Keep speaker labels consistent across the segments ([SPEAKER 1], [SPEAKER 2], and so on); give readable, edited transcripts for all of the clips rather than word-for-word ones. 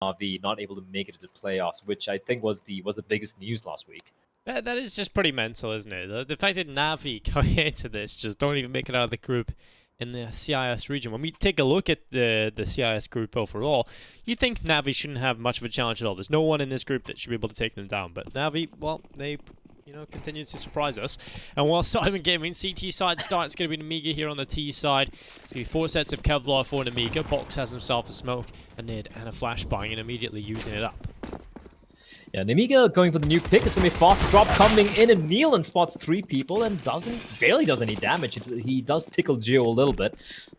[SPEAKER 1] Navi not able to make it to the playoffs, which I think was the biggest news last week.
[SPEAKER 2] That is just pretty mental, isn't it? The fact that Navi coming into this just don't even make it out of the group in the CIS region. When we take a look at the CIS group overall, you think Navi shouldn't have much of a challenge at all. There's no one in this group that should be able to take them down. But Navi, well, they continue to surprise us. And while Syman Gaming, CT side start, it's going to be Nemiga here on the T side. It's going to be 4 sets of Kevlar for Nemiga. Box has himself a smoke, a nid, and a flashbang, and immediately using it up.
[SPEAKER 1] Yeah, Nemiga going for the nuke pick. It's going to be a fast drop coming in, and Nealon spots 3 people and barely does any damage. He does tickle Geo a little bit.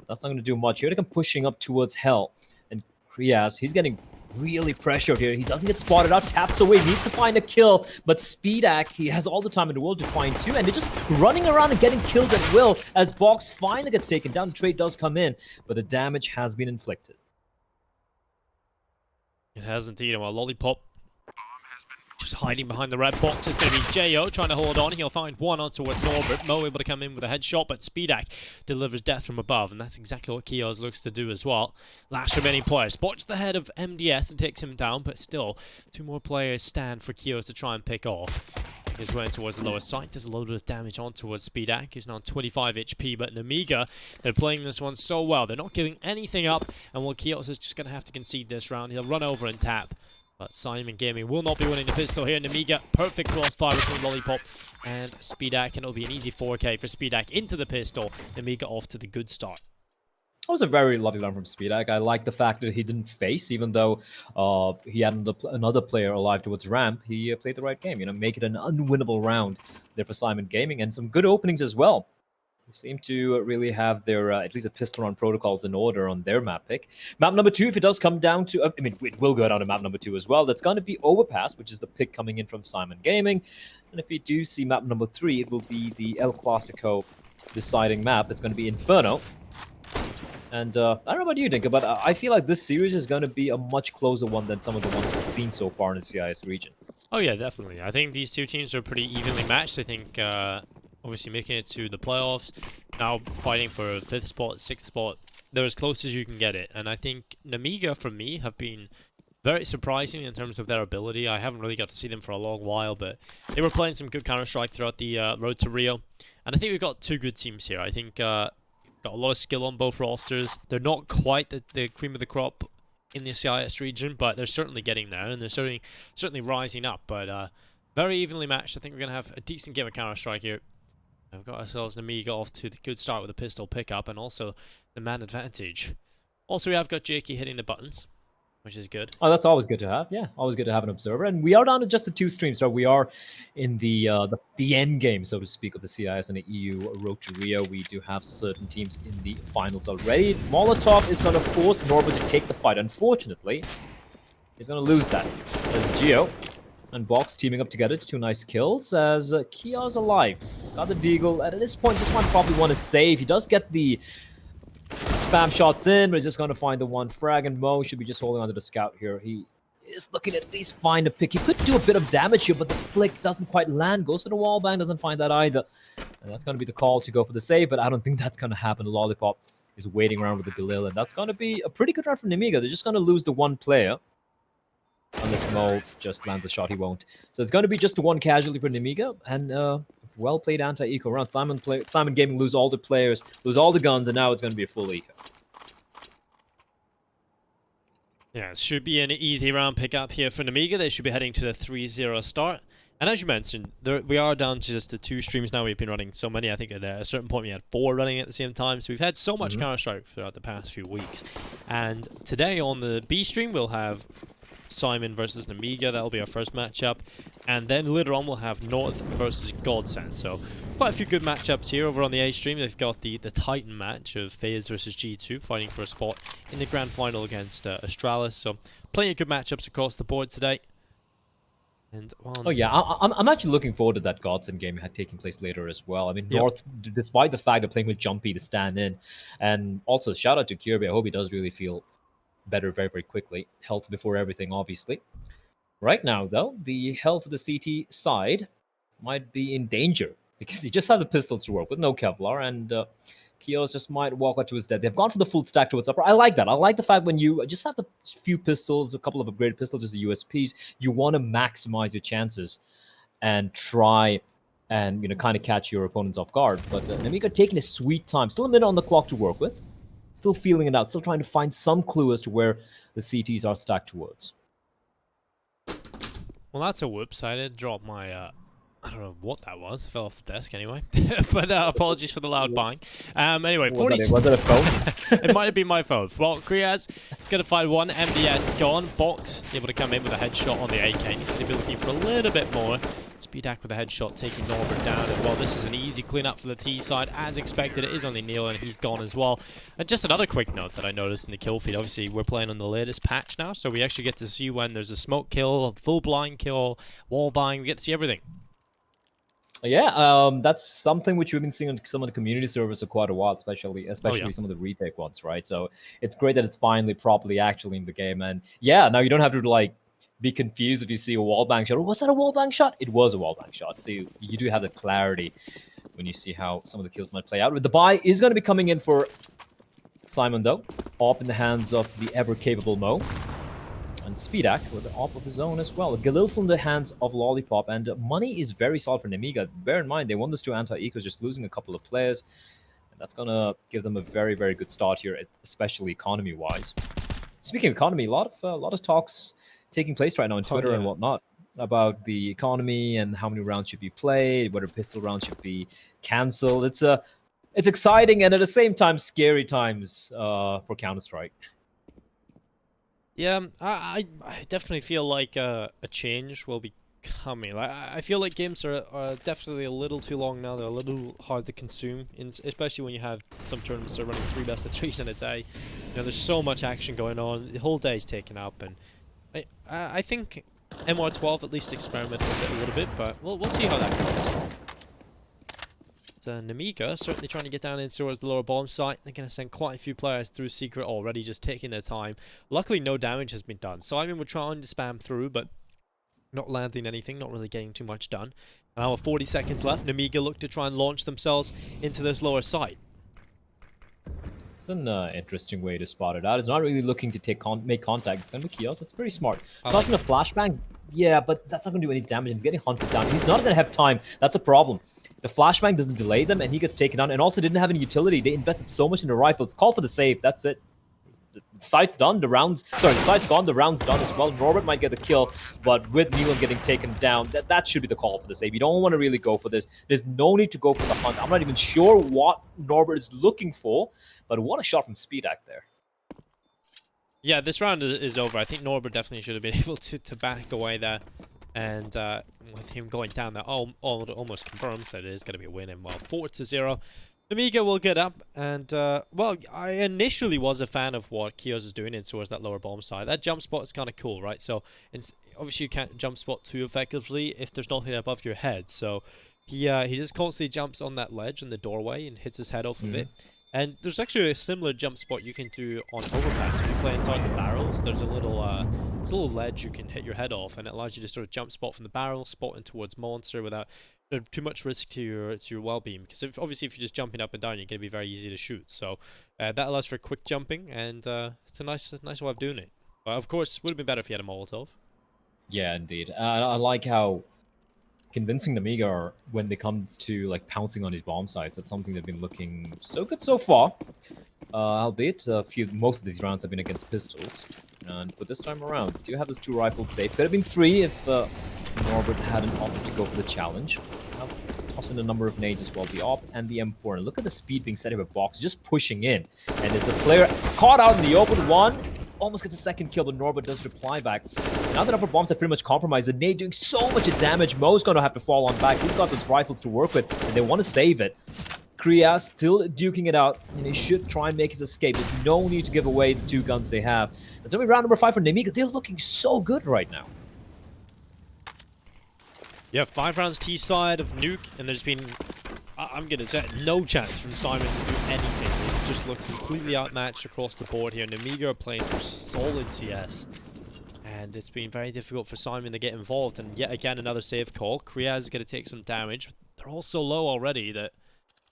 [SPEAKER 1] That's not going to do much. Here they come pushing up towards Hell. And Krias, he's getting really pressured here. He doesn't get spotted out, taps away, needs to find a kill. But Speedak, he has all the time in the world to find 2. And they're just running around and getting killed at will as Box finally gets taken down. The trade does come in, but the damage has been inflicted.
[SPEAKER 2] It has indeed. While Lollipop just hiding behind the red box. It's going to be Jo trying to hold on. He'll find one on towards Norbert. Mo able to come in with a headshot, but Speedak delivers death from above, and that's exactly what CIS looks to do as well. Last remaining player spots the head of MDS and takes him down, but still, 2 more players stand for CIS to try and pick off. He's running towards the lower side. Does a little bit of damage on towards Speedak, who's now on 25 HP, but Nemiga, they're playing this one so well. They're not giving anything up, and while CIS is just going to have to concede this round, he'll run over and tap. But Syman Gaming will not be winning the pistol here. Nemiga, perfect crossfire between Lollipop and Speedak, and it'll be an easy 4K for Speedak into the pistol. Nemiga off to the good start.
[SPEAKER 1] That was a very lovely run from Speedak. I like the fact that he didn't face, even though he had another player alive towards ramp. He played the right game, make it an unwinnable round there for Syman Gaming, and some good openings as well. They seem to really have their, at least a pistol round protocols in order on their map pick. Map number 2, if it does come down to, it will go down to map number 2 as well. That's going to be Overpass, which is the pick coming in from Syman Gaming. And if you do see map number 3, it will be the El Clasico deciding map. It's going to be Inferno. And I don't know about you, Dinka, but I feel like this series is going to be a much closer one than some of the ones we've seen so far in the CIS region.
[SPEAKER 2] Oh yeah, definitely. I think these 2 teams are pretty evenly matched. I think obviously making it to the playoffs, now fighting for 5th spot, 6th spot, they're as close as you can get it. And I think Nemiga, for me, have been very surprising in terms of their ability. I haven't really got to see them for a long while, but they were playing some good Counter-Strike throughout the road to Rio. And I think we've got 2 good teams here. I think got a lot of skill on both rosters. They're not quite the cream of the crop in the CIS region, but they're certainly getting there, and they're certainly rising up. But very evenly matched. I think we're going to have a decent game of Counter-Strike here. We've got ourselves Nemiga off to the good start with a pistol pickup and also the man advantage. Also, we have got Jakey hitting the buttons, which is good.
[SPEAKER 1] Oh, that's always good to have. Yeah, always good to have an observer. And we are down to just the 2 streams, so we are in the end game, so to speak, of the CIS and the EU road to Rio. We do have certain teams in the finals already. Molotov is going to force Norbert to take the fight. Unfortunately, he's going to lose that. There's Geo and Box teaming up together to 2 nice kills as Kia's alive. Got the deagle, and at this point, this one probably want to save. He does get the spam shots in, but he's just going to find the 1 frag, and Mo should be just holding onto the scout here. He is looking at least find a pick. He could do a bit of damage here, but the flick doesn't quite land. Goes for the wall bang, doesn't find that either. And that's going to be the call to go for the save, but I don't think that's going to happen. Lollipop is waiting around with the Galil, and that's going to be a pretty good run for Nemiga. They're just going to lose the 1 player. Unless Mo just lands a shot, he won't. So it's going to be just the 1 casualty for Nemiga, and well played anti-eco round. Syman Gaming lose all the players, lose all the guns, and now it's going to be a full eco.
[SPEAKER 2] Yeah, it should be an easy round pickup here for Nemiga. They should be heading to the 3-0 start. And as you mentioned, we are down to just the 2 streams now. We've been running so many. I think at a certain point we had 4 running at the same time. So we've had so much Counter-Strike throughout the past few weeks. And today on the B stream, we'll have Syman versus Nemiga. That'll be our first matchup. And then later on, we'll have North versus Godsend. So quite a few good matchups here. Over on the A stream, they've got the Titan match of FaZe versus G2, fighting for a spot in the grand final against Astralis. So plenty of good matchups across the board today. And
[SPEAKER 1] oh yeah, I'm actually looking forward to that Godsend game taking place later as well. I mean, North, despite the fact they're playing with Jumpy to stand in, and also shout out to Kirby. I hope he does really feel better very, very quickly. Health before everything, obviously. Right now, though, the health of the CT side might be in danger because he just has the pistols to work with, no Kevlar, and Kios just might walk out to his death. They've gone for the full stack towards upper. I like that. I like the fact when you just have a few pistols, a couple of upgraded pistols as the USPs, you want to maximize your chances and try and kind of catch your opponents off guard. But Nemiga taking his sweet time, still a minute on the clock to work with, still feeling it out, still trying to find some clue as to where the CTs are stacked towards.
[SPEAKER 2] Well, that's a whoops. I did drop my I don't know what that was. It fell off the desk anyway. But apologies for the loud bang. Anyway,
[SPEAKER 1] Was that a phone?
[SPEAKER 2] It might have been my phone. Well, Kriaz is going to find one. MDS gone. Box able to come in with a headshot on the AK. He's going to be looking for a little bit more. Speedak with a headshot taking Norbert down. And well, this is an easy cleanup for the T side. As expected, it is only Neil and he's gone as well. And just another quick note that I noticed in the kill feed. Obviously, we're playing on the latest patch now. So we actually get to see when there's a smoke kill, a full blind kill, wall buying. We get to see everything.
[SPEAKER 1] Yeah, that's something which we've been seeing on some of the community servers for quite a while, especially some of the retake ones, right? So it's great that it's finally properly actually in the game. And yeah, now you don't have to like be confused if you see a wallbang shot. Was that a wallbang shot? It was a wallbang shot. So you do have the clarity when you see how some of the kills might play out. But the buy is going to be coming in for Syman, though, up in the hands of the ever-capable Mo. And Speedak with the op of his own as well. Galil from the hands of Lollipop, and money is very solid for Nemiga. Bear in mind, they won this to anti-ecos, just losing a couple of players. And that's going to give them a very, very good start here, especially economy-wise. Speaking of economy, a lot of talks taking place right now on Twitter and whatnot about the economy and how many rounds should be played, whether pistol rounds should be cancelled. It's exciting and at the same time scary times for Counter-Strike.
[SPEAKER 2] Yeah, I definitely feel like a change will be coming. Like, I feel like games are definitely a little too long now. They're a little hard to consume, especially when you have some tournaments that are running 3 best-of-3s in a day. You know, there's so much action going on. The whole day is taken up, and I think MR12 at least experimented with it a little bit, but we'll see how that goes. Nemiga certainly trying to get down in towards the lower bomb site. They're going to send quite a few players through secret already, just taking their time. Luckily, no damage has been done. So, I mean, we're trying to spam through, but not landing anything, not really getting too much done. Now, with 40 seconds left, Nemiga look to try and launch themselves into this lower site.
[SPEAKER 1] It's an interesting way to spot it out. It's not really looking to make contact. It's going to be Kios. It's pretty smart. Tossing a flashbang, yeah, but that's not going to do any damage. He's getting hunted down. He's not going to have time. That's a problem. The flashbang doesn't delay them, and he gets taken down. And also didn't have any utility. They invested so much in the rifle. It's called for the save. That's it. The site's done. The site's gone. The round's done as well. Norbert might get the kill, but with Neelan getting taken down, that should be the call for the save. You don't want to really go for this. There's no need to go for the hunt. I'm not even sure what Norbert is looking for, but what a shot from Speedak there.
[SPEAKER 2] Yeah, this round is over. I think Norbert definitely should have been able to back away there. And with him going down there, almost confirmed that it is going to be a win. And well, 4-0. Nemiga will get up. And, well, I initially was a fan of what Kios is doing in towards that lower bomb side. That jump spot is kind of cool, right? So, obviously you can't jump spot too effectively if there's nothing above your head. So, he just constantly jumps on that ledge in the doorway and hits his head off of it. And there's actually a similar jump spot you can do on overpass. If you play inside the barrels, there's a little ledge you can hit your head off, and it allows you to sort of jump spot from the barrel, spotting towards monster without too much risk to your well-being. Because obviously if you're just jumping up and down, you're going to be very easy to shoot. So that allows for quick jumping, and it's a nice way of doing it. But of course, would have been better if you had a Molotov.
[SPEAKER 1] Yeah, indeed. I like how convincing Nemiga are when it comes to like pouncing on his bomb sites. That's something they've been looking so good so far. Albeit most of these rounds have been against pistols. And for this time around, we do have those 2 rifles safe. Could have been 3 if Norbert hadn't opted to go for the challenge. Tossing a number of nades as well, the AWP and the M4. And look at the speed being set up a box, just pushing in. And there's a player caught out in the open one. Almost gets a second kill, but Norbert does reply back. Now that upper bombs have pretty much compromised, the nade doing so much damage, Mo's going to have to fall on back. He's got those rifles to work with, and they want to save it. Kriya still duking it out, and he should try and make his escape. There's no need to give away the 2 guns they have. It's only round number 5 for Nemiga. They're looking so good right now.
[SPEAKER 2] Yeah, 5 rounds T-side of Nuke, and there's been, I'm going to say, no chance from Syman to do anything. They just look completely outmatched across the board here. Nemiga are playing some solid CS, and it's been very difficult for Syman to get involved. And yet again, another save call. Kriya is going to take some damage. They're all so low already that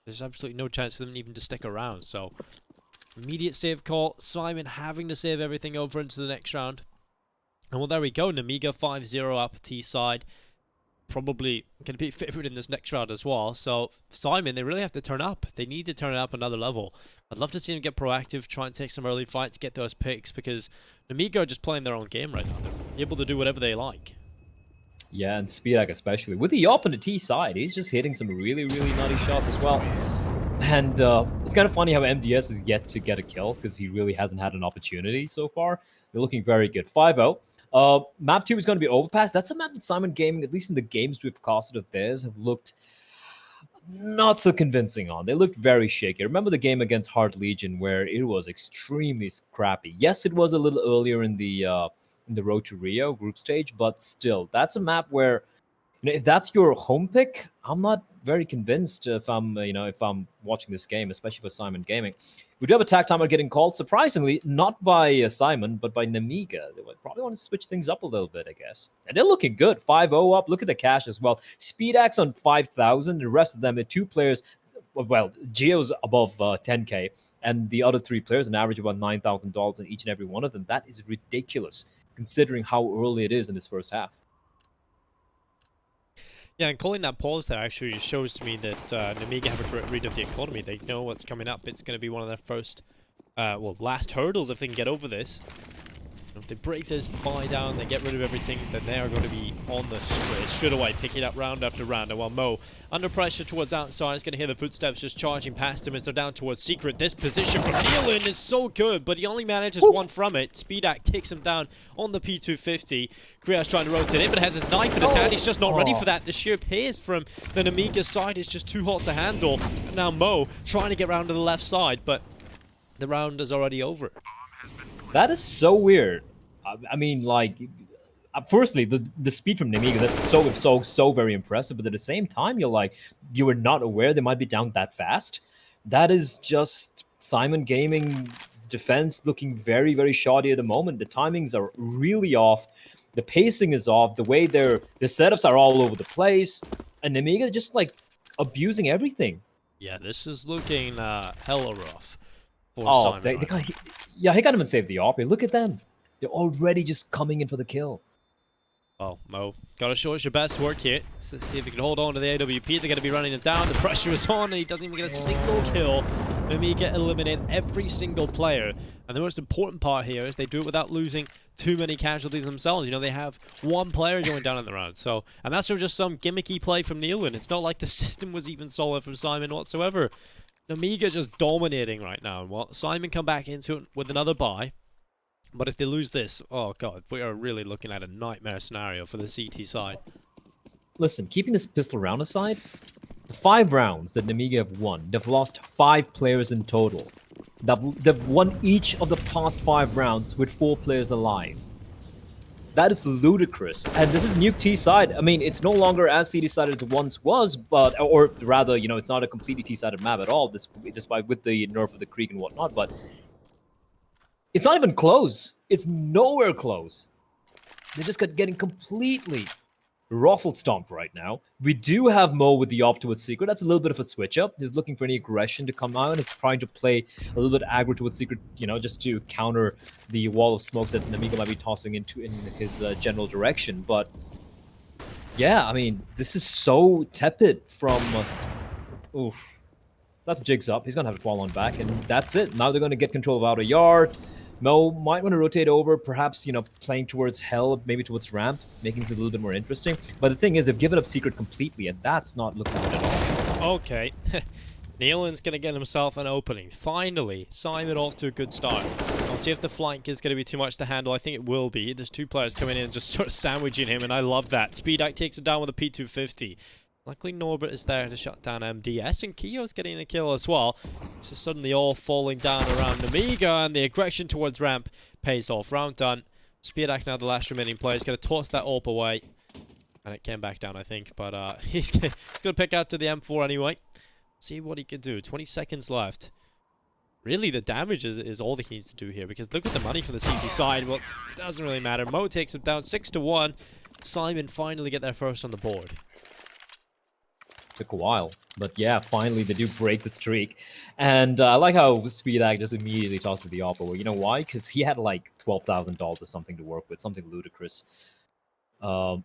[SPEAKER 2] there's absolutely no chance for them even to stick around. So, immediate save call. Syman having to save everything over into the next round. And well, there we go. Nemiga 5-0 up T side. Probably going to be favored in this next round as well. So, Syman, they really have to turn up. They need to turn it up another level. I'd love to see them get proactive, try and take some early fights, get those picks, because Nemiga are just playing their own game right now. They're able to do whatever they like.
[SPEAKER 1] Yeah, and Speedak especially. With the op on the T side, he's just hitting some really, really nutty shots as well. And it's kind of funny how MDS is yet to get a kill, because he really hasn't had an opportunity so far. They're looking very good. 5-0. Map 2 is going to be Overpass. That's a map that Syman Gaming, at least in the games we've casted of theirs, have looked not so convincing on. They looked very shaky. Remember the game against Heart Legion where it was extremely scrappy. Yes, it was a little earlier in the Road to Rio group stage, but still, that's a map where, you know, if that's your home pick, I'm not very convinced if I'm watching this game, especially for Syman Gaming. We do have a tag timer getting called, surprisingly, not by Syman, but by Nemiga. They would probably want to switch things up a little bit, I guess. And they're looking good. 5-0 up. Look at the cash as well. SpeedX on 5,000. The rest of them, the two players, well, Geo's above 10K, and the other three players, an average of about $9,000 in each and every one of them. That is ridiculous, considering how early it is in this first half.
[SPEAKER 2] Yeah, and calling that pause there actually shows to me that Nemiga have a great read of the economy. They know what's coming up. It's going to be one of their first, last hurdles if they can get over this. If they break this buy down, they get rid of everything, then they are going to be on the straight away, picking up round after round. And while Mo, under pressure towards outside, is going to hear the footsteps just charging past him as they're down towards Secret. This position from Nealon is so good, but he only manages one from it. Speedak takes him down on the P250. Kriya's trying to rotate in, but has his knife in his hand. He's just not ready for that. The sheer pace from the Nemiga side is just too hot to handle. And now Mo trying to get round to the left side, but the round is already over.
[SPEAKER 1] That is so weird. I mean, like, firstly, the speed from Nemiga, that's so very impressive. But at the same time, you were not aware they might be down that fast. That is just Syman Gaming's defense looking very, very shoddy at the moment. The timings are really off. The pacing is off. The way the setups are all over the place. And Nemiga just, like, abusing everything.
[SPEAKER 2] Yeah, this is looking hella rough.
[SPEAKER 1] Oh, he can't even save the op. Look at them. They're already just coming in for the kill.
[SPEAKER 2] Oh, Mo, gotta show us your best work here. So see if you can hold on to the AWP. They're gonna be running him down. The pressure is on, and he doesn't even get a single kill. Nemiga eliminate every single player. And the most important part here is they do it without losing too many casualties themselves. You know, they have one player going down in the round. So, and that's just some gimmicky play from Nealon. It's not like the system was even solid from Syman whatsoever. Nemiga just dominating right now. And Syman come back into it with another buy. But if they lose this, oh god, we are really looking at a nightmare scenario for the CT side.
[SPEAKER 1] Listen, keeping this pistol round aside, the 5 rounds that Nemiga have won, they've lost 5 players in total. They've won each of the past 5 rounds with 4 players alive. That is ludicrous. And this is Nuke T side. I mean, it's no longer as C-sided as it once was, or rather, you know, it's not a completely T-sided map at all, despite with the nerf of the Creek and whatnot, but it's not even close. It's nowhere close. They're just getting completely ruffled stomped right now. We do have Mo with the op towards Secret. That's a little bit of a switch up. He's looking for any aggression to come out. It's trying to play a little bit aggro towards Secret, you know, just to counter the wall of smokes that Nemiga might be tossing in his general direction. But yeah, I mean, this is so tepid from us. Oof. That's Jigs up. He's going to have to fall on back, and that's it. Now they're going to get control of outer yard. Mo might want to rotate over, perhaps, you know, playing towards Hell, maybe towards Ramp, making it a little bit more interesting. But the thing is, they've given up Secret completely, and that's not looking good at all.
[SPEAKER 2] Okay. Nealon's going to get himself an opening. Finally, Syman off to a good start. I'll see if the flank is going to be too much to handle. I think it will be. There's 2 players coming in and just sort of sandwiching him, and I love that. Speedak takes it down with a P250. Luckily, Norbert is there to shut down MDS, and Kiyo's getting a kill as well. So suddenly all falling down around Nemiga, and the aggression towards Ramp pays off. Round done. Speedak now the last remaining player. He's going to toss that AWP away. And it came back down, I think. But he's going to pick out to the M4 anyway. See what he can do. 20 seconds left. Really, the damage is all that he needs to do here, because look at the money from the CT side. Well, it doesn't really matter. Mo takes him down 6-1. Syman finally get there first on the board.
[SPEAKER 1] Took a while, but yeah, finally they do break the streak. And I like how Speedak just immediately tosses the Opera. Well, you know why? Because he had like $12,000 or something to work with, something ludicrous. Now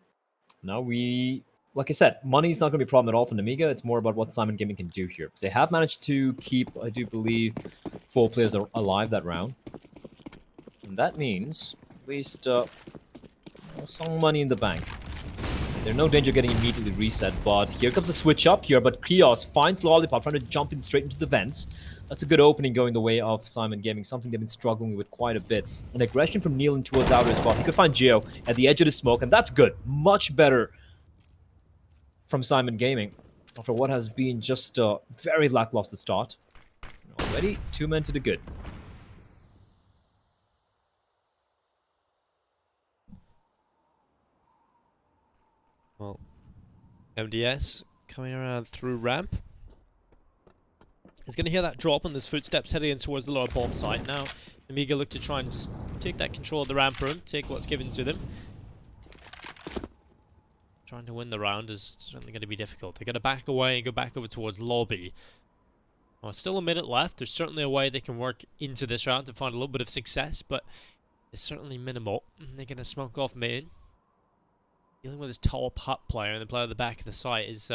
[SPEAKER 1] like I said, money's not going to be a problem at all for Nemiga. It's more about what Syman Gaming can do here. They have managed to keep, I do believe, 4 players alive that round. And that means at least some money in the bank. There's no danger of getting immediately reset, but here comes the switch up here, but Kios finds Lollipop trying to jump in straight into the vents. That's a good opening going the way of Syman Gaming, something they've been struggling with quite a bit. An aggression from Nealon towards outer as well. He could find Geo at the edge of the smoke, and that's good. Much better from Syman Gaming after what has been just a very lackluster start. Already 2 men to the good.
[SPEAKER 2] Well, MDS coming around through ramp. He's going to hear that drop and there's footsteps heading in towards the lower bomb site. Now, Nemiga look to try and just take that control of the ramp room, take what's given to them. Trying to win the round is certainly going to be difficult. They're going to back away and go back over towards lobby. Well, it's still a minute left. There's certainly a way they can work into this round to find a little bit of success, but it's certainly minimal. They're going to smoke off main. Dealing with this tall pup player and the player at the back of the site is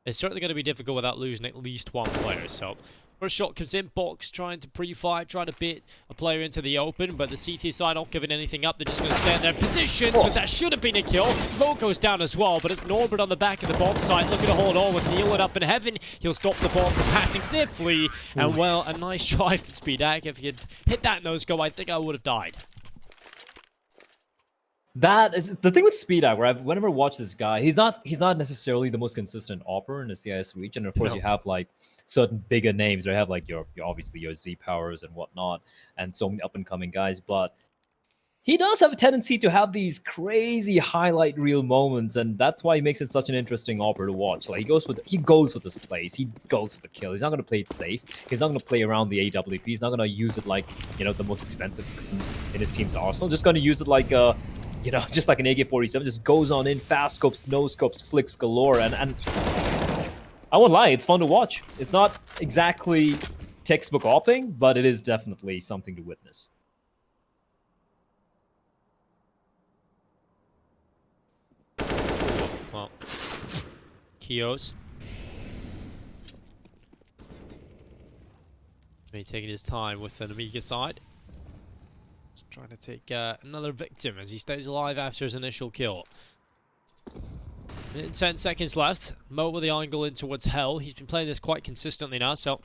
[SPEAKER 2] certainly going to be difficult without losing at least one player. So, first shot comes in, Box trying to pre-fire, trying to bait a player into the open, but the CT side not giving anything up. They're just going to stand there in positions, but that should have been a kill. Smoke goes down as well, but it's Norbert on the back of the bomb site looking to hold on with Nealon up in heaven. He'll stop the ball from passing safely, and well, a nice try for Speedak. If he had hit that nose go, I think I would have died.
[SPEAKER 1] That is the thing with Speedak, where whenever I watch this guy, he's not necessarily the most consistent operator in the CIS region. And of course, you have like certain bigger names. They have like your obviously your Z powers and whatnot, and so many up and coming guys. But he does have a tendency to have these crazy highlight reel moments, and that's why he makes it such an interesting operator to watch. Like he goes for his plays, he goes for the kill. He's not going to play it safe. He's not going to play around the AWP. He's not going to use it like the most expensive in his team's arsenal. Just going to use it like just like an AK-47, just goes on in, fast scopes, no scopes, flicks galore, and I won't lie, it's fun to watch. It's not exactly textbook opping, but it is definitely something to witness.
[SPEAKER 2] Well, Kios. Maybe taking his time with the Nemiga side. Just trying to take another victim as he stays alive after his initial kill. Minute and 10 seconds left. Mo with the angle in towards Hell. He's been playing this quite consistently now, so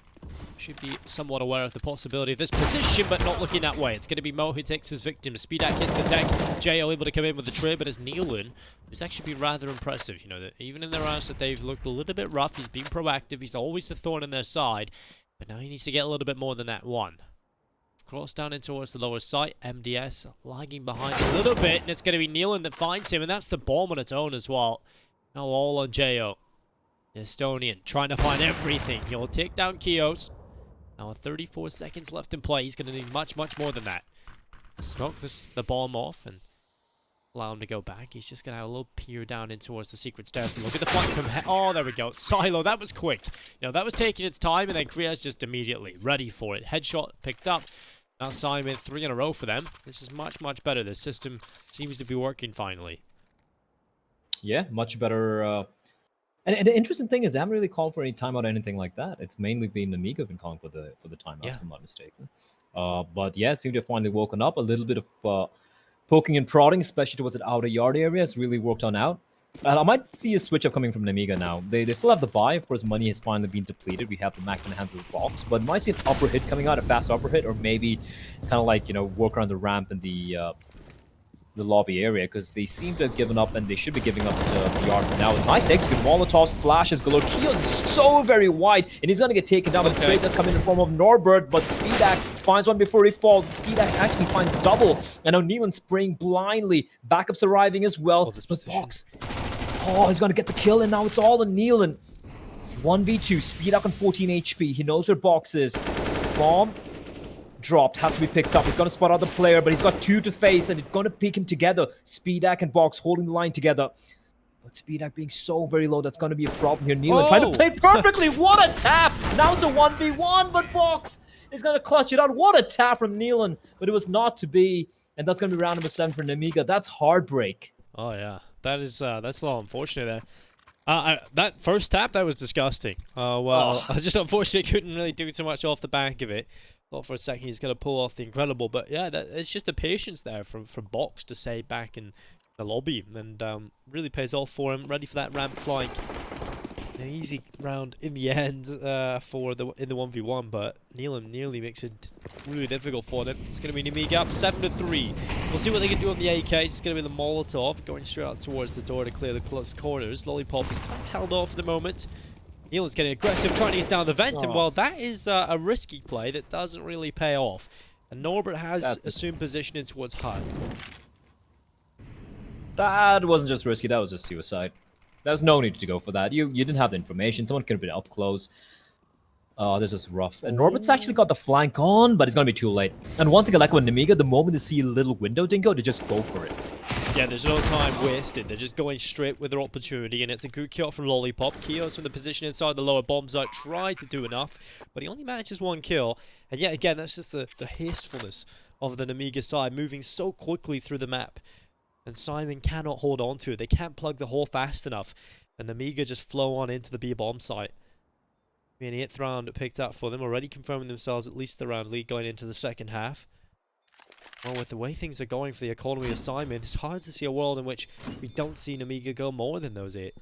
[SPEAKER 2] should be somewhat aware of the possibility of this position, but not looking that way. It's going to be Mo who takes his victim. Speedak hits the deck. Jo able to come in with the trade, but it's Nealon who's actually been rather impressive. That even in the rounds that they've looked a little bit rough, he's been proactive. He's always the thorn in their side, but now he needs to get a little bit more than that one. Cross down in towards the lower site. MDS lagging behind a little bit, and it's going to be Nealon that finds him, and that's the bomb on its own as well. Now all on Jo. The Estonian trying to find everything. He'll take down Kios. Now 34 seconds left in play. He's going to need much, much more than that. Smoke the bomb off and allow him to go back. He's just going to have a little peer down in towards the secret stairs. But look at the flank from... Oh, there we go. Silo, that was quick. That was taking its time, and then Kriya's just immediately ready for it. Headshot picked up. Now Syman 3 in a row for them. This is much, much better. The system seems to be working finally.
[SPEAKER 1] Yeah, much better. And the interesting thing is they haven't really called for any timeout or anything like that. It's mainly been Nemiga who've been calling for the timeouts, if I'm not mistaken. But yeah, it seemed to have finally woken up. A little bit of poking and prodding, especially towards the outer yard area, has really worked on out. I might see a switch up coming from Nemiga now. They still have the buy. Of course, money has finally been depleted. We have the Mac in the hand of the box, but might see an upper hit coming out, a fast upper hit, or maybe kind of like work around the ramp in the lobby area, because they seem to have given up, and they should be giving up the yard for now. Nice execute, Molotovs, flashes galore. Kios is so very wide, and he's going to get taken down. But the trade does come in the form of Norbert, but Speedak finds one before he falls. Speedak actually finds double, and now Nealon spraying blindly. Backups arriving as well. But Box, he's going to get the kill, and now it's all on Nealon. 1v2, Speedak on 14 HP. He knows where Box is. Bomb dropped, has to be picked up. He's going to spot out the player, but he's got 2 to face, and it's going to pick him together. Speedak and Box holding the line together. But Speedak being so very low, that's going to be a problem here. Nealon trying to
[SPEAKER 2] Oh!
[SPEAKER 1] play perfectly. What a tap! Now it's a 1v1, but Box is going to clutch it out. What a tap from Nealon, but it was not to be. And that's going to be round number 7 for Nemiga. That's heartbreak.
[SPEAKER 2] Oh yeah, that's a little unfortunate there. That first tap, that was disgusting. Well, I just unfortunately couldn't really do too much off the back of it. Thought for a second he's going to pull off the incredible, but yeah, it's just the patience there from Box to stay back in the lobby, and really pays off for him. Ready for that ramp flank. An easy round in the end in the 1v1, but Nealon nearly makes it really difficult for them. It's going to be Nemiga up 7-3. We'll see what they can do on the AK. It's going to be the Molotov going straight out towards the door to clear the close corners. Lollipop is kind of held off for the moment. Nealon's getting aggressive, trying to get down the vent, and well, that is a risky play that doesn't really pay off. And Norbert has assumed position in towards HUD.
[SPEAKER 1] That wasn't just risky, that was just suicide. There's no need to go for that. You didn't have the information. Someone could have been up close. This is rough. And Norbert's actually got the flank on, but it's going to be too late. And one thing I like about Nemiga, the moment they see a little window dingo, they just go for it.
[SPEAKER 2] Yeah, there's no time wasted. They're just going straight with their opportunity, and it's a good kill from Lollipop. Kios from the position inside the lower bomb site tried to do enough, but he only manages 1 kill. And yet again, that's just the hastefulness of the Nemiga side, moving so quickly through the map. And Syman cannot hold on to it. They can't plug the hole fast enough. And Nemiga just flow on into the B bomb site. An 8th round picked up for them, already confirming themselves at least the round lead going into the second half. Well, with the way things are going for the economy of Syman, it's hard to see a world in which we don't see Nemiga go more than those 8.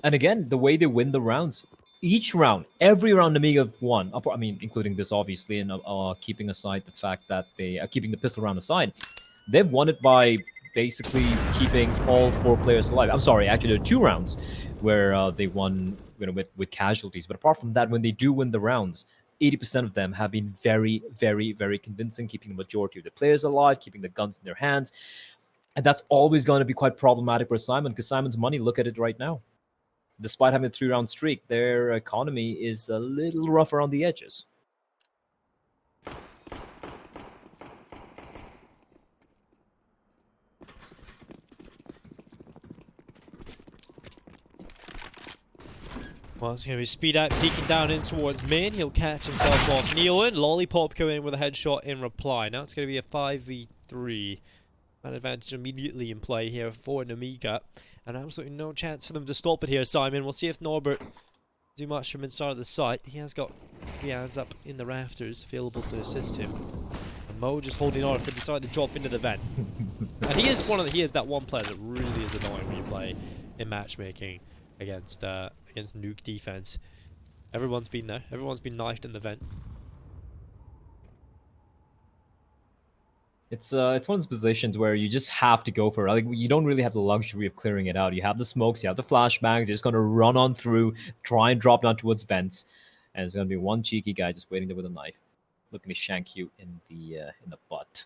[SPEAKER 1] And again, the way they win the rounds. Each round, every round Nemiga have won. I mean, including this, obviously, and keeping aside the fact that they are keeping the pistol round aside. They've won it by basically keeping all 4 players alive. I'm sorry, actually, there are 2 rounds where they won with casualties. But apart from that, when they do win the rounds, 80% of them have been very, very, very convincing, keeping the majority of the players alive, keeping the guns in their hands. And that's always going to be quite problematic for Syman, because Syman's money, look at it right now. Despite having a 3-round streak, their economy is a little rough around the edges.
[SPEAKER 2] Well, it's going to be Speedak peeking down in towards main. He'll catch himself off Nealon. Lollipop coming in with a headshot in reply. Now it's going to be a 5v3. An advantage immediately in play here for Nemiga. And absolutely no chance for them to stop it here, Syman. We'll see if Norbert do much from inside of the site. He has got 3 hours up in the rafters available to assist him. And Mo just holding on if they decide to drop into the vent. And he is that one player that really is annoying when you play in matchmaking against Nuke defense. Everyone's been there. Everyone's been knifed in the vent.
[SPEAKER 1] It's one of those positions where you just have to go for it. Like, you don't really have the luxury of clearing it out. You have the smokes, you have the flashbangs. You're just going to run on through, try and drop down towards vents, and there's going to be one cheeky guy just waiting there with a knife, looking to shank you in the butt.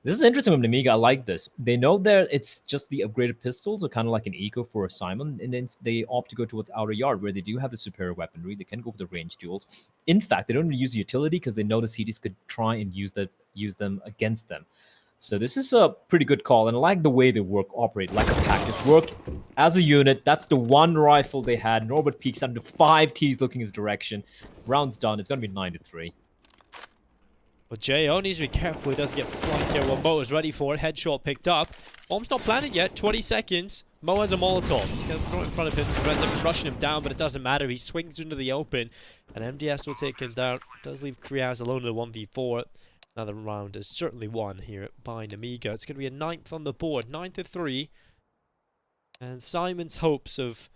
[SPEAKER 1] This is interesting with Nemiga. I like this. They know that it's just the upgraded pistols are kind of like an eco for Syman, and then they opt to go towards outer yard, where they do have the superior weaponry. They can go for the range duels. In fact, they don't really use the utility because they know the CDs could try and use them against them. So this is a pretty good call, and I like the way they operate like a pack. Just work as a unit. That's the one rifle they had. Norbert peeks out into 5 Ts looking his direction. Round's done. It's going to be 9-3.
[SPEAKER 2] But Jo needs to be careful he doesn't get flanked here while Mo is ready for it. Headshot picked up. Bomb's not planted yet. 20 seconds. Mo has a Molotov. He's going to throw it in front of him to prevent them from rushing him down, but it doesn't matter. He swings into the open, and MDS will take him down. Does leave Kriaz alone in the 1v4. Another round is certainly won here by Nemiga. It's going to be a 9th on the board. 9-3. And Syman's hopes of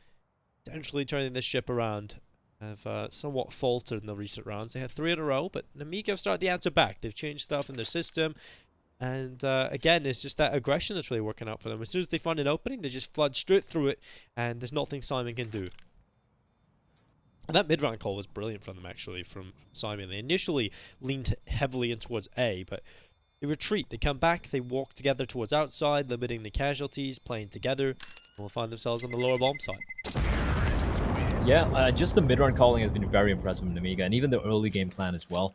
[SPEAKER 2] potentially turning this ship around have somewhat faltered in the recent rounds. They had 3 in a row, but Nemiga have started the answer back. They've changed stuff in their system, and again, it's just that aggression that's really working out for them. As soon as they find an opening, they just flood straight through it, and there's nothing Syman can do. And that mid-round call was brilliant from them, actually, from Syman. They initially leaned heavily in towards A, but they retreat. They come back, they walk together towards outside, limiting the casualties, playing together, and will find themselves on the lower bomb site.
[SPEAKER 1] Yeah, just the mid-run calling has been very impressive from Nemiga, and even the early game plan as well.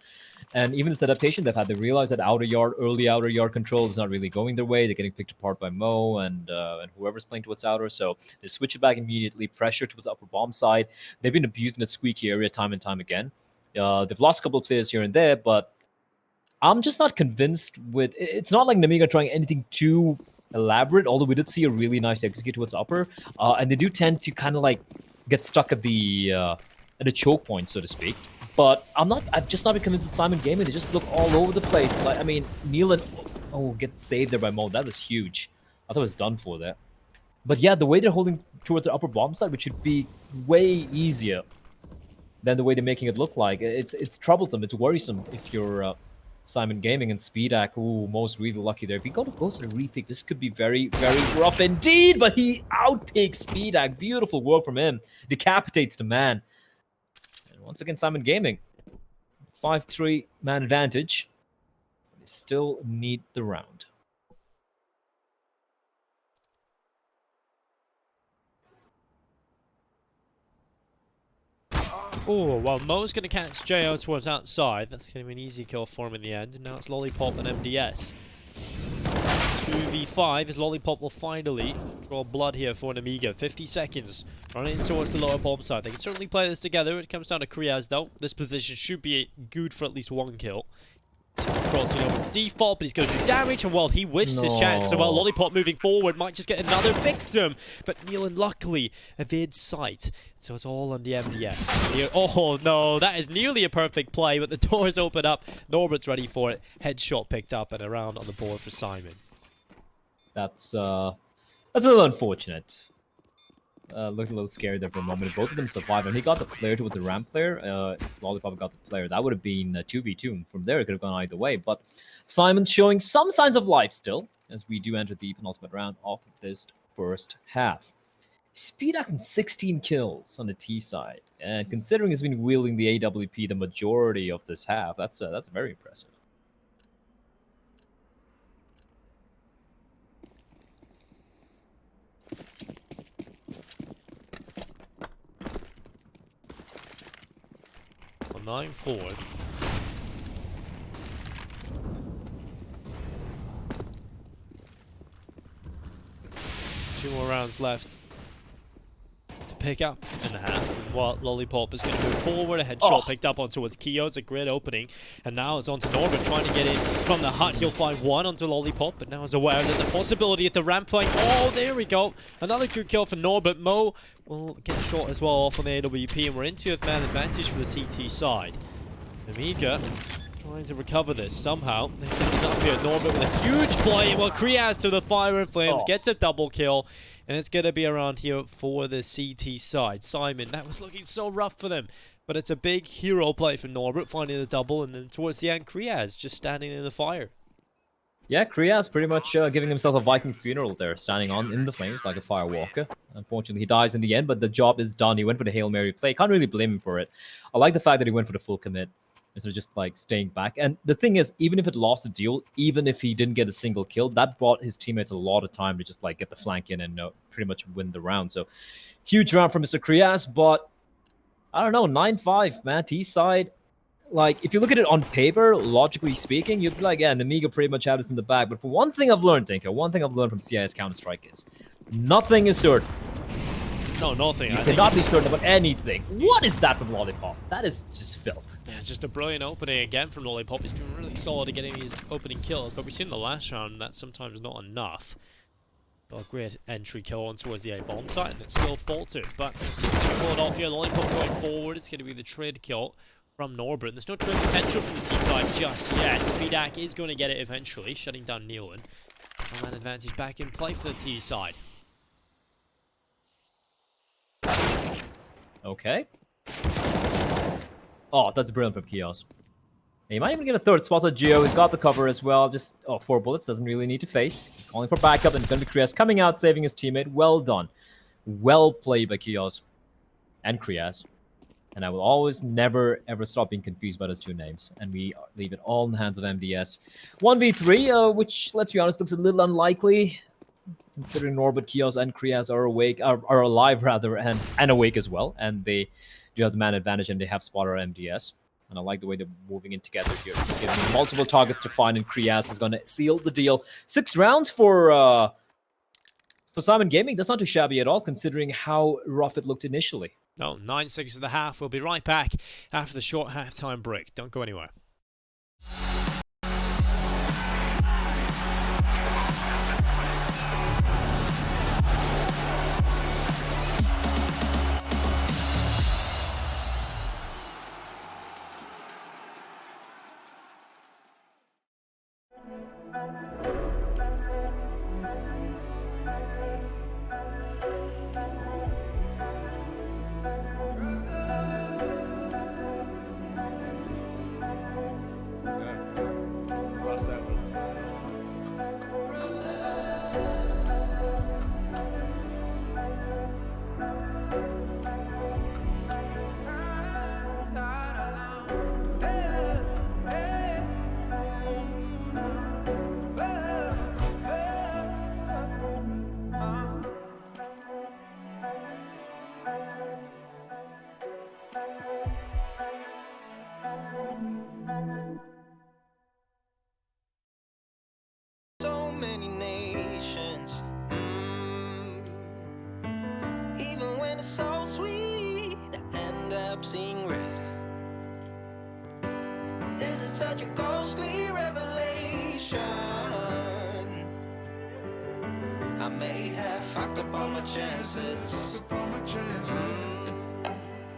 [SPEAKER 1] And even this adaptation they've had, they realize that early outer yard control is not really going their way. They're getting picked apart by Mo and whoever's playing towards outer. So they switch it back immediately, pressure towards upper bomb side. They've been abusing that squeaky area time and time again. They've lost a couple of players here and there, but I'm just not convinced with... It's not like Nemiga trying anything too elaborate, although we did see a really nice execute towards upper. And they do tend to kind of like get stuck at the choke point, so to speak. But I've just not been convinced with Syman Gaming. They just look all over the place. Like, I mean, Neil get saved there by Mo. That was huge. I thought it was done for there. But yeah, the way they're holding towards the upper bomb side, which should be way easier than the way they're making it look like. It's troublesome. It's worrisome if you're Syman Gaming and Speedak. Ooh, Mo's really lucky there. If he goes to the repick, this could be very, very rough indeed. But he outpicks Speedak. Beautiful work from him. Decapitates the man. Once again, Syman Gaming, 5-3 man advantage. They still need the round.
[SPEAKER 2] Oh, well, Mo's going to catch JO towards outside. That's going to be an easy kill for him in the end. And now it's Lollipop and MDS. 2v5 as Lollipop will finally draw blood here for Nemiga. 50 seconds. Running towards the lower bomb side. They can certainly play this together. It comes down to Kriaz though. This position should be good for at least one kill. Crossing over the default, but he's going to do damage, and well, he whiffs his chance. So well, Lollipop moving forward might just get another victim, but Nealon luckily evades sight. So it's all on the MDS. Oh no, that is nearly a perfect play, but the doors open up. Norbert's ready for it. Headshot picked up and around on the board for Syman.
[SPEAKER 1] That's a little unfortunate. Looked a little scary there for a moment. Both of them survived, and he got the player towards the ramp player. If Lollipop got the player, that would have been 2v2. From there, it could have gone either way. But Syman's showing some signs of life still, as we do enter the penultimate round of this first half. Speedak and 16 kills on the T side, and considering he's been wielding the AWP the majority of this half, that's very impressive.
[SPEAKER 2] Well, 9 forward. Two more rounds left to pick up in the half. While Lollipop is going to move forward, a headshot picked up on towards Keo. It's a great opening, and now it's on to Norbert trying to get in from the hut. He'll find one onto Lollipop, but now is aware that the possibility at the ramp fight. Oh, there we go. Another good kill for Norbert. Mo will get a shot as well off on the AWP, and we're into a man advantage for the CT side. Nemiga trying to recover this somehow. They've done enough here. Norbert with a huge play. Well, Kriaz to the fire and flames gets a double kill. And it's going to be around here for the CT side. Syman, that was looking so rough for them. But it's a big hero play for Norbert, finding the double. And then towards the end, Kriaz just standing in the fire.
[SPEAKER 1] Yeah, Kriaz pretty much giving himself a Viking funeral there, standing in the flames like a firewalker. Unfortunately, he dies in the end, but the job is done. He went for the Hail Mary play. Can't really blame him for it. I like the fact that he went for the full commit instead of just like staying back. And the thing is, even if it lost the deal, even if he didn't get a single kill, that bought his teammates a lot of time to just like get the flank in and pretty much win the round. So huge round for Mr. Kriaz, but I don't know, 9-5, man. T side, like if you look at it on paper, logically speaking, you'd be like, yeah, Nemiga pretty much had this in the bag. But for one thing I've learned, Tinker, one thing I've learned from CIS Counter-Strike is nothing is certain.
[SPEAKER 2] No, nothing.
[SPEAKER 1] You cannot be certain about anything. What is that from Lollipop? That is just filth.
[SPEAKER 2] Yeah, it's just a brilliant opening again from Lollipop. He's been really solid at getting these opening kills, but we've seen in the last round that's sometimes not enough. Well, a great entry kill on towards the A-bomb site, and it's still faltered, but it's going to pull it off here. Lollipop going forward. It's going to be the trade kill from Norbert. And there's no trade potential from the T side just yet. Speedak is going to get it eventually, shutting down Nealon. Man advantage back in play for the T side.
[SPEAKER 1] Okay. Oh, that's brilliant from Kios. He might even get a third spot at Geo. He's got the cover as well. Just 4 bullets. Doesn't really need to face. He's calling for backup, and it's going to be Kriaz coming out, saving his teammate. Well done. Well played by Kios and Kriaz. And I will always, never, ever stop being confused by those two names. And we leave it all in the hands of MDS. 1v3, which, let's be honest, looks a little unlikely. considering Norbert, Kios, and Krias are awake, are alive rather, and awake as well, and they do have the man advantage, and they have Spotter MDS. And I like the way they're moving in together here. Giving multiple targets to find, and Krias is going to seal the deal. 6 rounds for Syman Gaming. That's not too shabby at all, considering how rough it looked initially.
[SPEAKER 2] No, 9-6 of the half. We'll be right back after the short halftime break. Don't go anywhere.
[SPEAKER 3] seeing red. Is it such a ghostly revelation? I may have fucked up all my chances.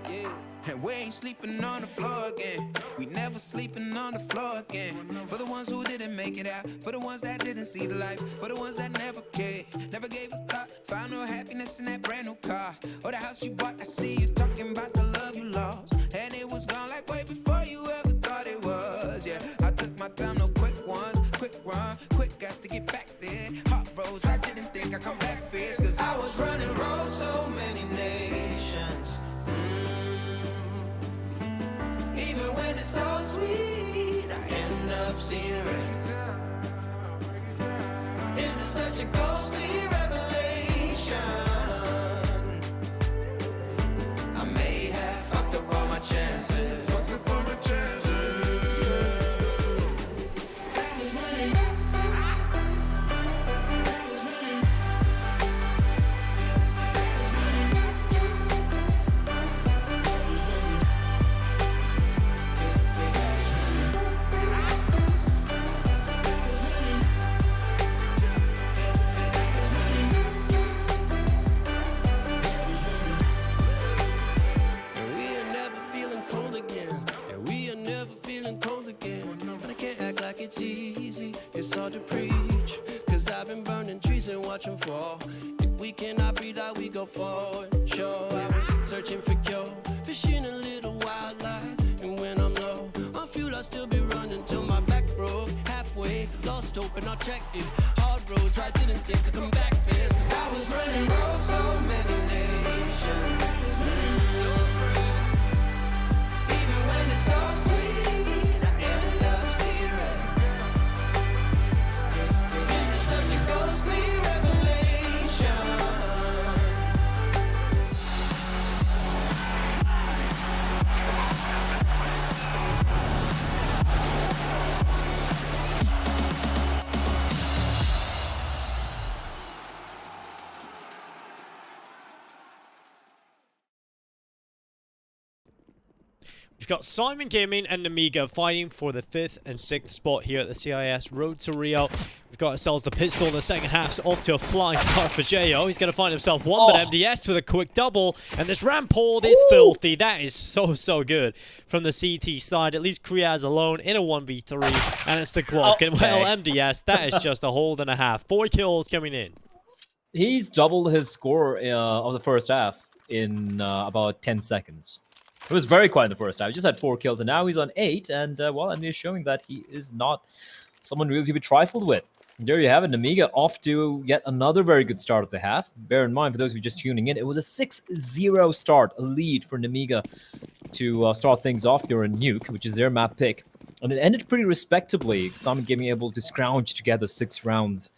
[SPEAKER 3] Yeah. And we ain't sleeping on the floor again. We never sleeping on the floor again. For the ones who didn't make it out, for the ones that didn't see the life, for the ones that never cared, never gave a thought, found no happiness in that brand new car, or the house you bought. I see you talking about the love you lost, and it was gone like way before you ever thought it was. Yeah, I took my time, no quick ones, quick run, quick gas to get back there. Hot roads, I didn't think I'd come back fierce, cause I was running roads so many nations. Even when it's so sweet, I end up seeing red. Is it such a ghostly revelation? I may have fucked up all my chances. Fucked up all my chances. It's easy, it's hard to preach, cause I've been burning trees and watching fall. If we cannot breathe out, we go forward. Sure, I was searching for cure, fishing a little wildlife, and when I'm low on fuel, I'll still be running till my back broke. Halfway, lost hope and I checked it. Hard roads, I didn't think I'd come back fast, cause I was running roads so many nations. Even when it's so sweet, I ended up seeing red. Ghostly revelation.
[SPEAKER 2] We've got Syman Gaming and Nemiga fighting for the 5th and 6th spot here at the CIS Road to Rio. We've got ourselves the pistol in the second half, so off to a flying start for Jo. He's going to find himself one, but MDS with a quick double, and this ramp hold is filthy. That is so good from the CT side. At least Kriaz alone in a 1v3, and it's the Glock. And well, MDS, that is just a hold and a half. 4 kills coming in.
[SPEAKER 1] He's doubled his score of the first half in about 10 seconds. It was very quiet in the first half. He just had 4 kills, and now he's on 8. And, well, and he's showing that he is not someone really to be trifled with. And there you have it. Nemiga off to yet another very good start of the half. Bear in mind, for those of you just tuning in, it was a 6-0 start, a lead for Nemiga to start things off here in Nuke, which is their map pick. And it ended pretty respectably. Syman Gaming able to scrounge together 6 rounds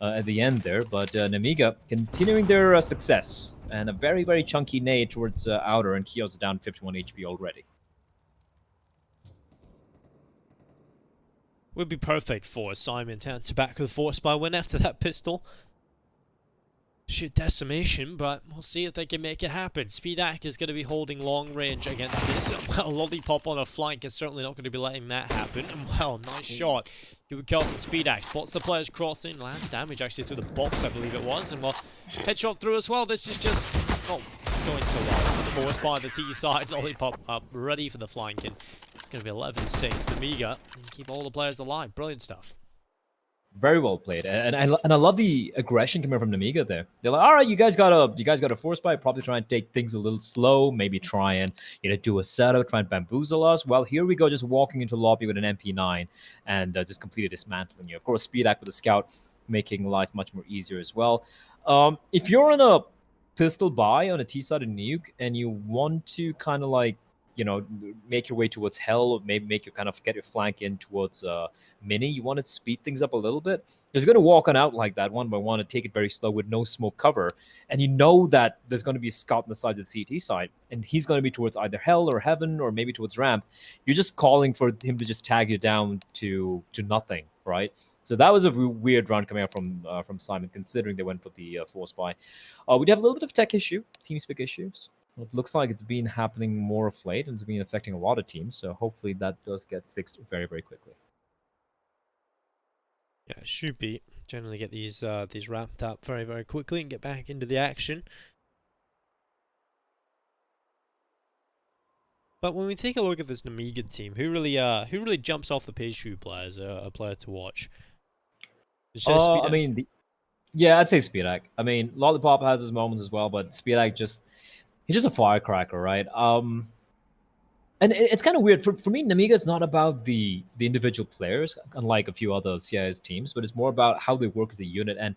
[SPEAKER 1] at the end there. But Nemiga continuing their success, and a very, very chunky nade towards outer, and Kio's down 51 HP already.
[SPEAKER 2] Would be perfect for Syman to answer back with a force by win after that pistol. Shoot decimation, but we'll see if they can make it happen. Speedak is going to be holding long range against this. Well, Lollipop on a flank is certainly not going to be letting that happen. And well, nice shot. Good kill from Speedak. Spots the players crossing. Lands damage actually through the box, I believe it was. And well, headshot through as well. This is just not going so well. Forced by the T side. Lollipop up, ready for the flank. And it's going to be 11-6. Nemiga and keep all the players alive. Brilliant stuff.
[SPEAKER 1] Very well played, and I love the aggression coming from Nemiga there. They're like, all right, you guys got a force buy, probably try and take things a little slow, maybe try and do a setup, try and bamboozle us. Well, here we go, just walking into lobby with an MP9 and just completely dismantling you. Of course, Speedak with the scout, making life much more easier as well. If you're on a pistol buy on a T side of Nuke and you want to kind of like make your way towards hell, or maybe make your get your flank in towards mini, you want to speed things up a little bit. If you're going to walk on out like that one by one and take it very slow with no smoke cover, and you know that there's going to be a scout on the side of the CT side, and he's going to be towards either hell or heaven or maybe towards ramp, you're just calling for him to just tag you down to nothing, right? So that was a weird round coming out from Syman, considering they went for the force buy. We do have a little bit of tech issue, TeamSpeak issues. It looks like it's been happening more of late, and it's been affecting a lot of teams. So hopefully that does get fixed very, very quickly.
[SPEAKER 2] Yeah, it should be. Generally get these wrapped up very, very quickly and get back into the action. But when we take a look at this Nemiga team, who really jumps off the page for you players, a player to watch?
[SPEAKER 1] I mean, yeah, I'd say Speedak. I mean, Lollipop has his moments as well, but Speedak he's just a firecracker, right? And it's kind of weird. For me, Nemiga is not about the individual players, unlike a few other CIS teams, but it's more about how they work as a unit, and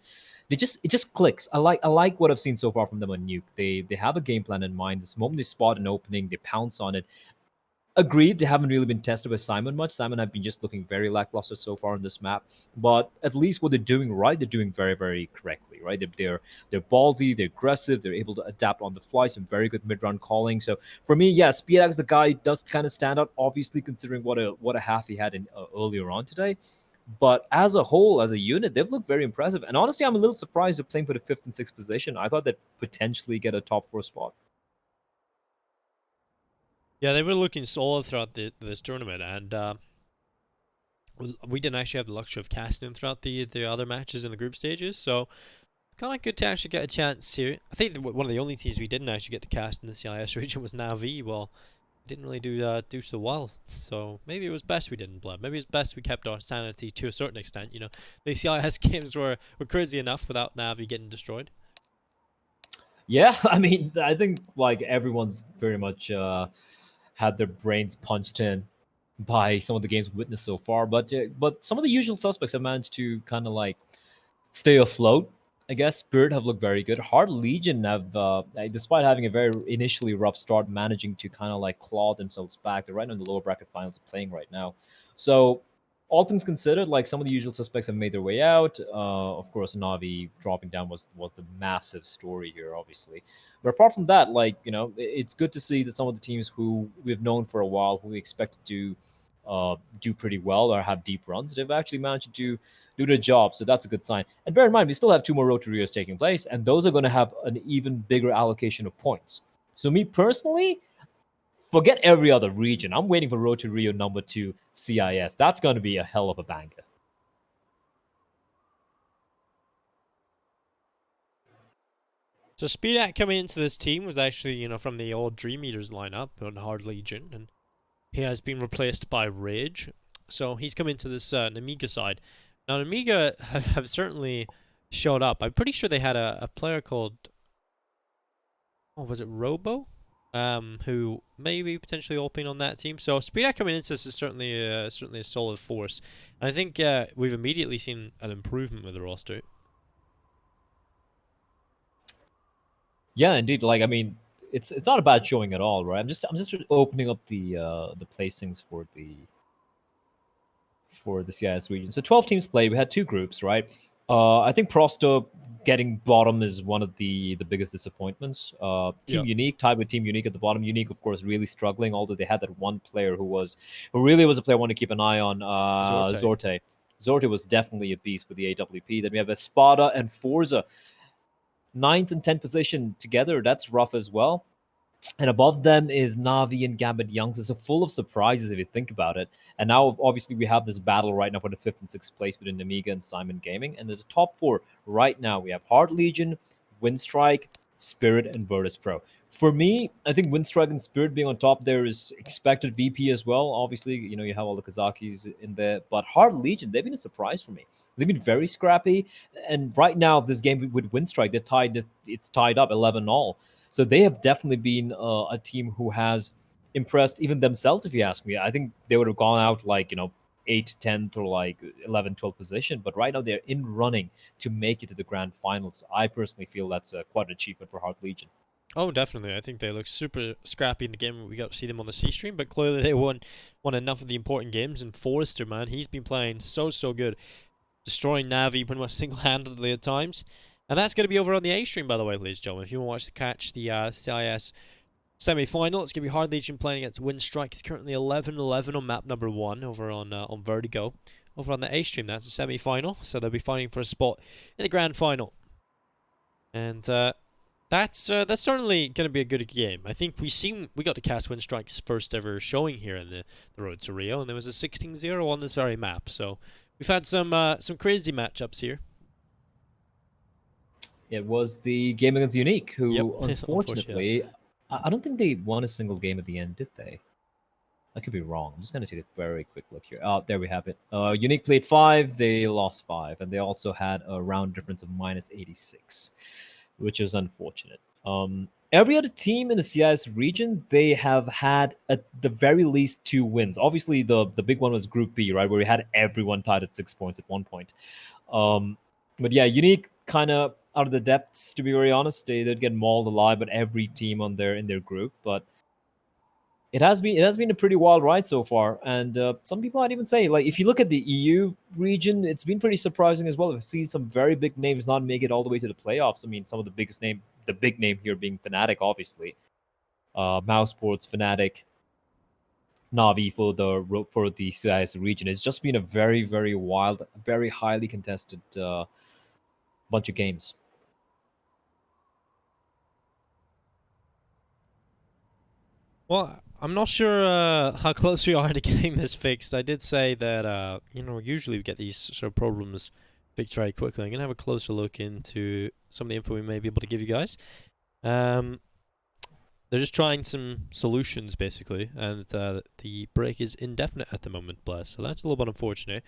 [SPEAKER 1] it just clicks. I like what I've seen so far from them on Nuke. They have a game plan in mind. This moment they spot an opening, they pounce on it. Agreed, they haven't really been tested by Syman much. Syman have been just looking very lackluster so far on this map. But at least what they're doing right, they're doing very, very correctly, right? They're ballsy, they're aggressive, they're able to adapt on the fly, some very good mid-round calling. So for me, yeah, Speedak is the guy who does kind of stand out, obviously, considering what a half he had in earlier on today. But as a whole, as a unit, they've looked very impressive. And honestly, I'm a little surprised they're playing for the 5th and 6th position. I thought they'd potentially get a top 4 spot.
[SPEAKER 2] Yeah, they were looking solid throughout this tournament, and we didn't actually have the luxury of casting throughout the other matches in the group stages, so it's kind of good to actually get a chance here. I think one of the only teams we didn't actually get to cast in the CIS region was Navi. Well, didn't really do so well, so maybe it was best we didn't blood. Maybe it's best we kept our sanity to a certain extent. The CIS games were crazy enough without Navi getting destroyed.
[SPEAKER 1] Yeah, I mean, I think like everyone's very much had their brains punched in by some of the games we witnessed so far, but some of the usual suspects have managed to kind of like stay afloat. I guess Spirit have looked very good. Hard Legion have, despite having a very initially rough start, managing to kind of like claw themselves back. They're right in the lower bracket finals playing right now. So all things considered, like some of the usual suspects have made their way out. Of course, Navi dropping down was the massive story here, obviously. But apart from that, like, it's good to see that some of the teams who we've known for a while, who we expect to do pretty well or have deep runs, they've actually managed to do their job. So that's a good sign. And bear in mind, we still have 2 more Road to Rios taking place, and those are going to have an even bigger allocation of points. So me personally, forget every other region. I'm waiting for Road to Rio number 2 CIS. That's going to be a hell of a banger.
[SPEAKER 2] So Speedak coming into this team was actually, from the old Dream Eaters lineup on Hard Legion, and he has been replaced by Rage. So he's come into this Nemiga side. Now Nemiga have certainly showed up. I'm pretty sure they had a player called, was it Robo? Who may be potentially opening on that team. So Speedak coming into this is certainly a solid force. And I think we've immediately seen an improvement with the roster.
[SPEAKER 1] Yeah, indeed. Like, I mean, it's not a bad showing at all, right? I'm just opening up the placings for the CIS region. So 12 teams played. We had 2 groups, right? I think Prosto getting bottom is one of the biggest disappointments. Team
[SPEAKER 2] Yeah.
[SPEAKER 1] Unique tied with Team Unique at the bottom. Unique, of course, really struggling. Although they had that one player who really was a player I want to keep an eye on.
[SPEAKER 2] Zorte.
[SPEAKER 1] Zorte. Zorte was definitely a beast with the AWP. Then we have Espada and Forza, 9th and 10th position together. That's rough as well. And above them is Navi and Gambit Youngsters, so full of surprises if you think about it. And now, obviously, we have this battle right now for the 5th and 6th place between Nemiga and Syman Gaming. And at the top 4 right now, we have Heart Legion, Windstrike, Spirit, and Virtus Pro. For me, I think Windstrike and Spirit being on top there is expected VP as well. Obviously, you have all the Kazakis in there. But Heart Legion, they've been a surprise for me. They've been very scrappy. And right now, this game with Windstrike, it's tied up 11-all. So they have definitely been a team who has impressed even themselves, if you ask me. I think they would have gone out like, 8th, 10th, or like 11th, 12th position. But right now they're in running to make it to the grand finals. I personally feel that's quite an achievement for Heart Legion.
[SPEAKER 2] Oh, definitely. I think they look super scrappy in the game. We got to see them on the C stream, but clearly they won enough of the important games. And Forrester, man, he's been playing so good, destroying Navi pretty much single-handedly at times. And that's going to be over on the A stream, by the way, ladies and gentlemen. If you want to catch the CIS semi-final, it's going to be Hard Legion playing against Windstrike. It's currently 11-11 on map number 1 over on Vertigo. Over on the A stream, that's a semi-final, so they'll be fighting for a spot in the grand final. And that's certainly going to be a good game. I think we got to catch Windstrike's first ever showing here in the Road to Rio, and there was a 16-0 on this very map. So we've had some crazy matchups here.
[SPEAKER 1] It was the game against Unique, who
[SPEAKER 2] Yep.
[SPEAKER 1] unfortunately, I don't think they won a single game at the end, did they? I could be wrong. I'm just going to take a very quick look here. Oh, there we have it. Unique played 5, they lost 5, and they also had a round difference of -86, which is unfortunate. Every other team in the CIS region, they have had at the very least 2 wins. Obviously, the big one was Group B, right, where we had everyone tied at 6 points at one point. But yeah, Unique kind of out of the depths, to be very honest. They did get mauled alive, but every team in their group. But it has been a pretty wild ride so far, and some people might even say, like, if you look at the EU region, it's been pretty surprising as well. We've seen some very big names not make it all the way to the playoffs. I mean, some of the big name here being Fnatic, obviously, Mousesports, Fnatic, Navi for the CIS region. It's just been a very, very wild, very highly contested bunch of games.
[SPEAKER 2] Well, I'm not sure how close we are to getting this fixed. I did say that, usually we get these sort of problems fixed very quickly. I'm going to have a closer look into some of the info we may be able to give you guys. They're just trying some solutions, basically, and the break is indefinite at the moment, Bless. So that's a little bit unfortunate.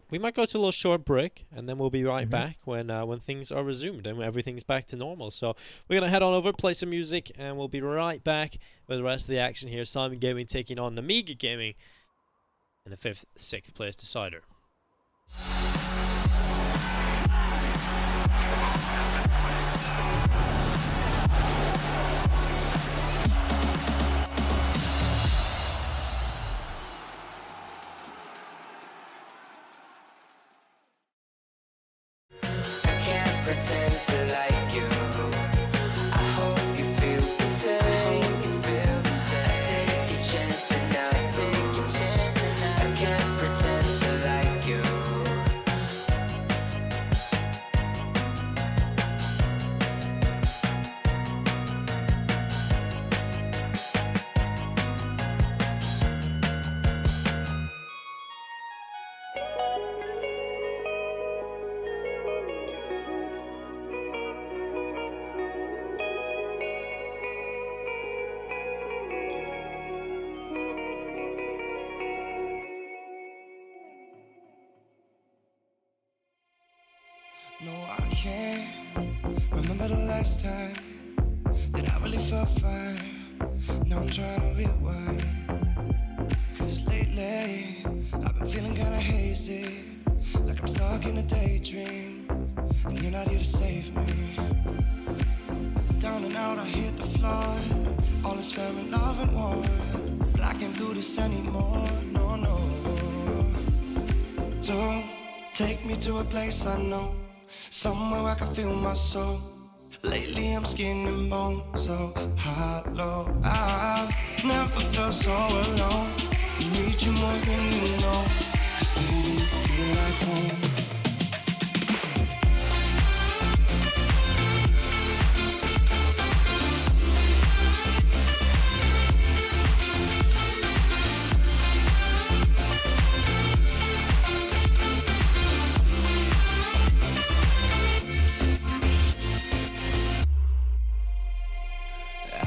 [SPEAKER 2] We might go to a little short break, and then we'll be right back when things are resumed and everything's back to normal. So we're going to head on over, play some music, and we'll be right back with the rest of the action here. Syman Gaming taking on Nemiga Gaming in the 5th, 6th place decider.
[SPEAKER 3] Pretend to like you. I hope you feel the same. Take a chance and I'll take a chance and I can't pretend to like you. No, I can't remember the last time that I really felt fine. Now I'm trying to rewind. Cause lately, I've been feeling kinda hazy, like I'm stuck in a daydream, and you're not here to save me. Down and out, I hit the floor. All is fair in love and war, but I can't do this anymore, no. Don't take me to a place I know, somewhere I can feel my soul. Lately I'm skin and bone, so hollow. I've never felt so alone. I need you more than you know, 'cause baby, you feel like home.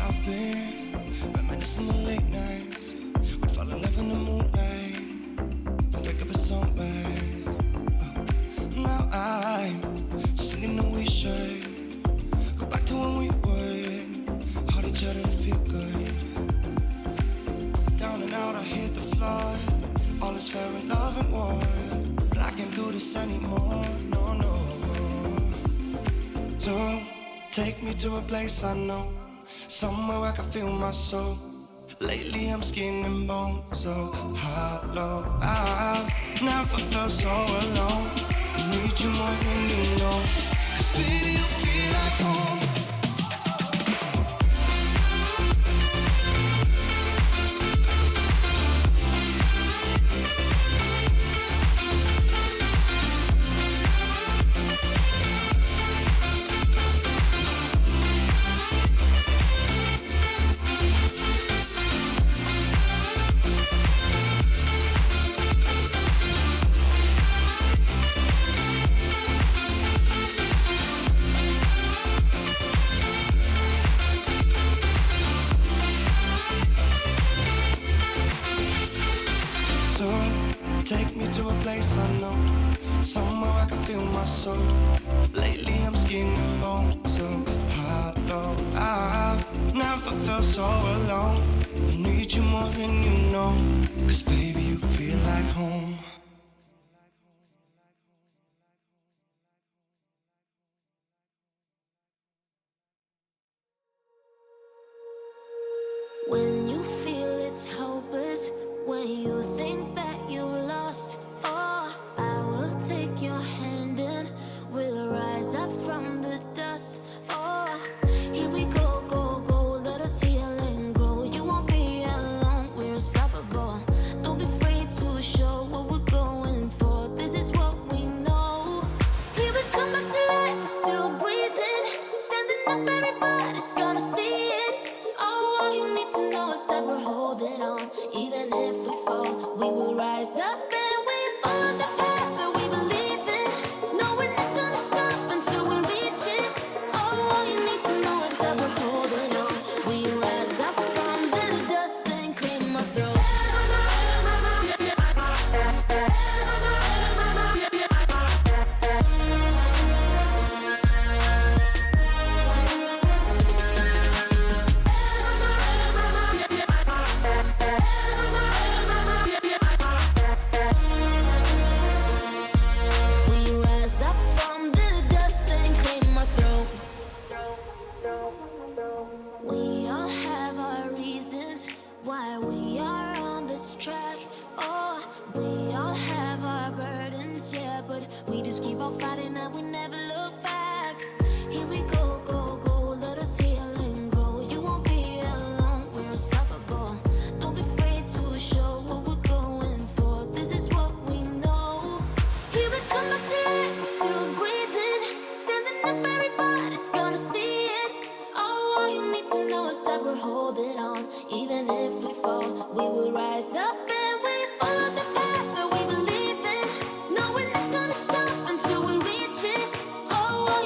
[SPEAKER 3] I've been reminiscing the late nights. We'd fall in love in the moonlight, then wake up at sunrise. Now I'm just thinking that we should go back to when we were, hold each other to feel good. Down and out, I hit the floor. All is fair in love and war, but I can't do this anymore. No, no. Don't take me to a place I know, somewhere I can feel my soul. Lately I'm skin and bone, so hollow. I've never felt so alone. I need you more than you know, 'cause baby, you feel like home. Take me to a place I know, somewhere I can feel my soul. Lately I'm skin and bone, so hollow. I've never felt so alone. I need you more than you know, 'cause baby, you feel like home.
[SPEAKER 4] When you feel it's hopeless, when you think that you lost, oh, I will take your hand and we'll rise up from the dust. Oh, here we go, go, go, let us heal and grow. You won't be alone, we're unstoppable. Don't be afraid to show what we're going for. This is what we know. Here we come back to life, we're still breathing, standing up, everybody's gonna see it. Oh, all you need to know is that we're holding on. Even if we fall, we will rise up and we follow the path that we believe in. No, we're not gonna stop until we reach it. Oh, all you need to know is that we're holding on. We rise up from the dust and clear my throat. We all have our reasons why we are on this track. Oh, we all have our burdens, yeah, but we just keep on fighting and we never look back. Here we go, go, go, let us heal and grow. You won't be alone, we're unstoppable. Don't be afraid to show what we're going for. This is what we know. Here we come back to life, we're still breathing, standing up, everybody's gonna see it. Oh, all you need to know is that we're holding on. Even if we fall, we will rise up and we follow the path that we believe in. No, we're not gonna stop until we reach it. Oh, all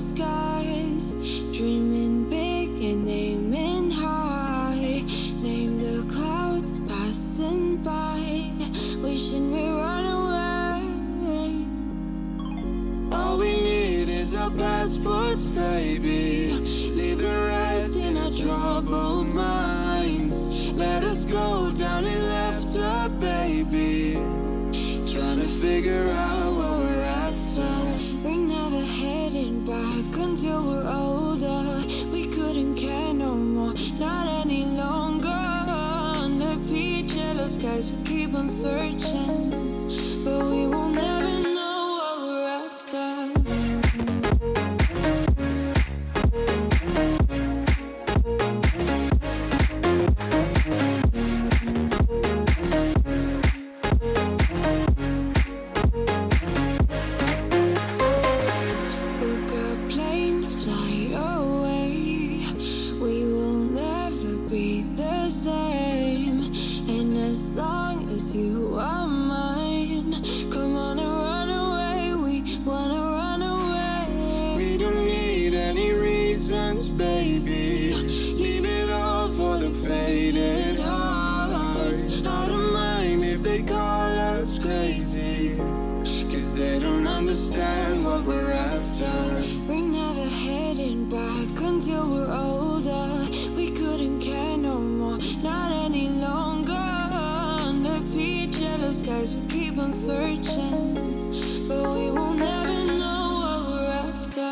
[SPEAKER 5] skies, dreaming big and aiming high. Name the clouds passing by, wishing we run away. All we need is our passports, baby. Leave the rest in our troubled minds. Let us go down in laughter, baby. Trying to figure out what we're after. We're never heading back until we're older. We couldn't care no more, not any longer. Under peach yellow skies, we keep on searching, but we will never know what we're after. Book a plane, fly away. We will never be the same. And as long as you are mine, come on and run away. We wanna run away. We don't need any reasons, baby. Leave it all for the faded hearts. I don't mind if they call us crazy, 'cause they don't understand what we're after. We're never heading back until we're older. We couldn't care no more, not any longer. Under peach yellow skies, we keep on searching, but we will never know what we're after.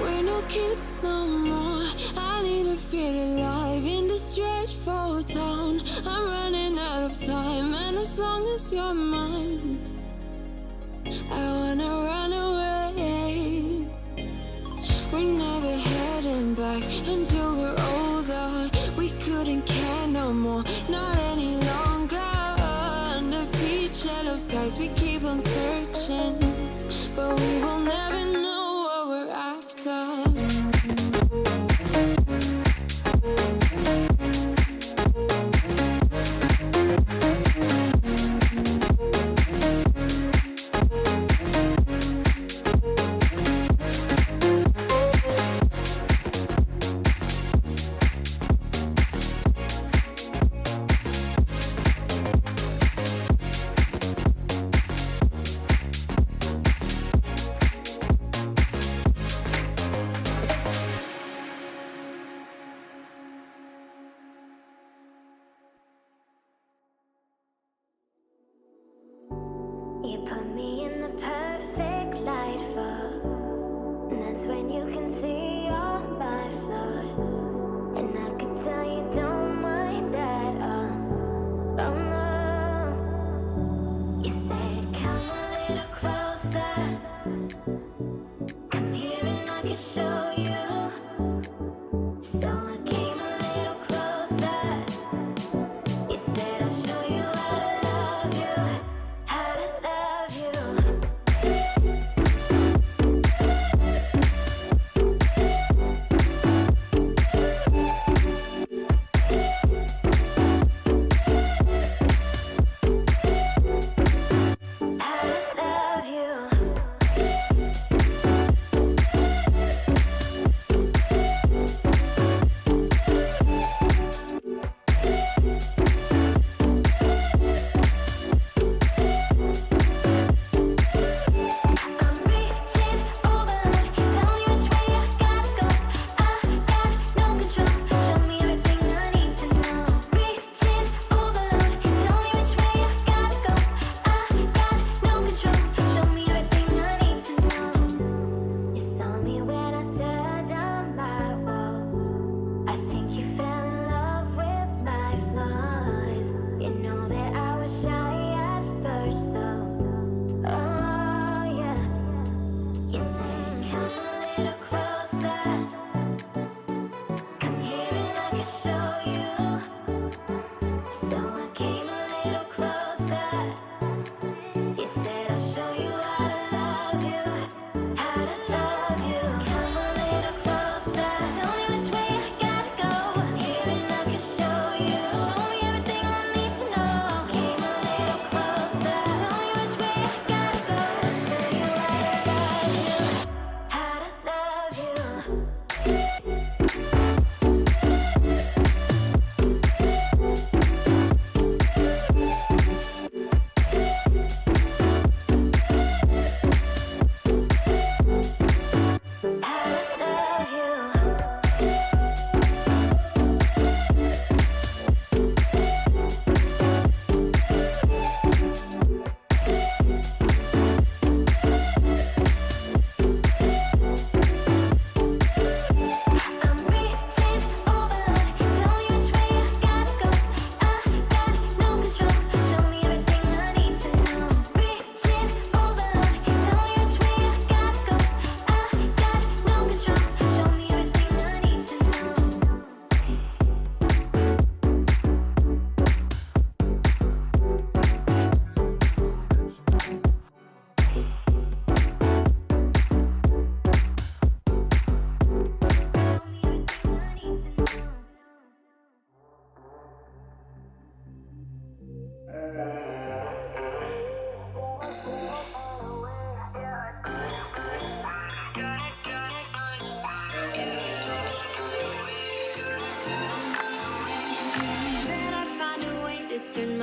[SPEAKER 5] We're no kids no more. I need to feel alive in this dreadful town. I'm running out of time, and as long as you're mine, I wanna run away. We're never heading back until we're older. We couldn't care no more, not any longer. Under peach yellow skies, we keep on searching, but we will never know what we're after.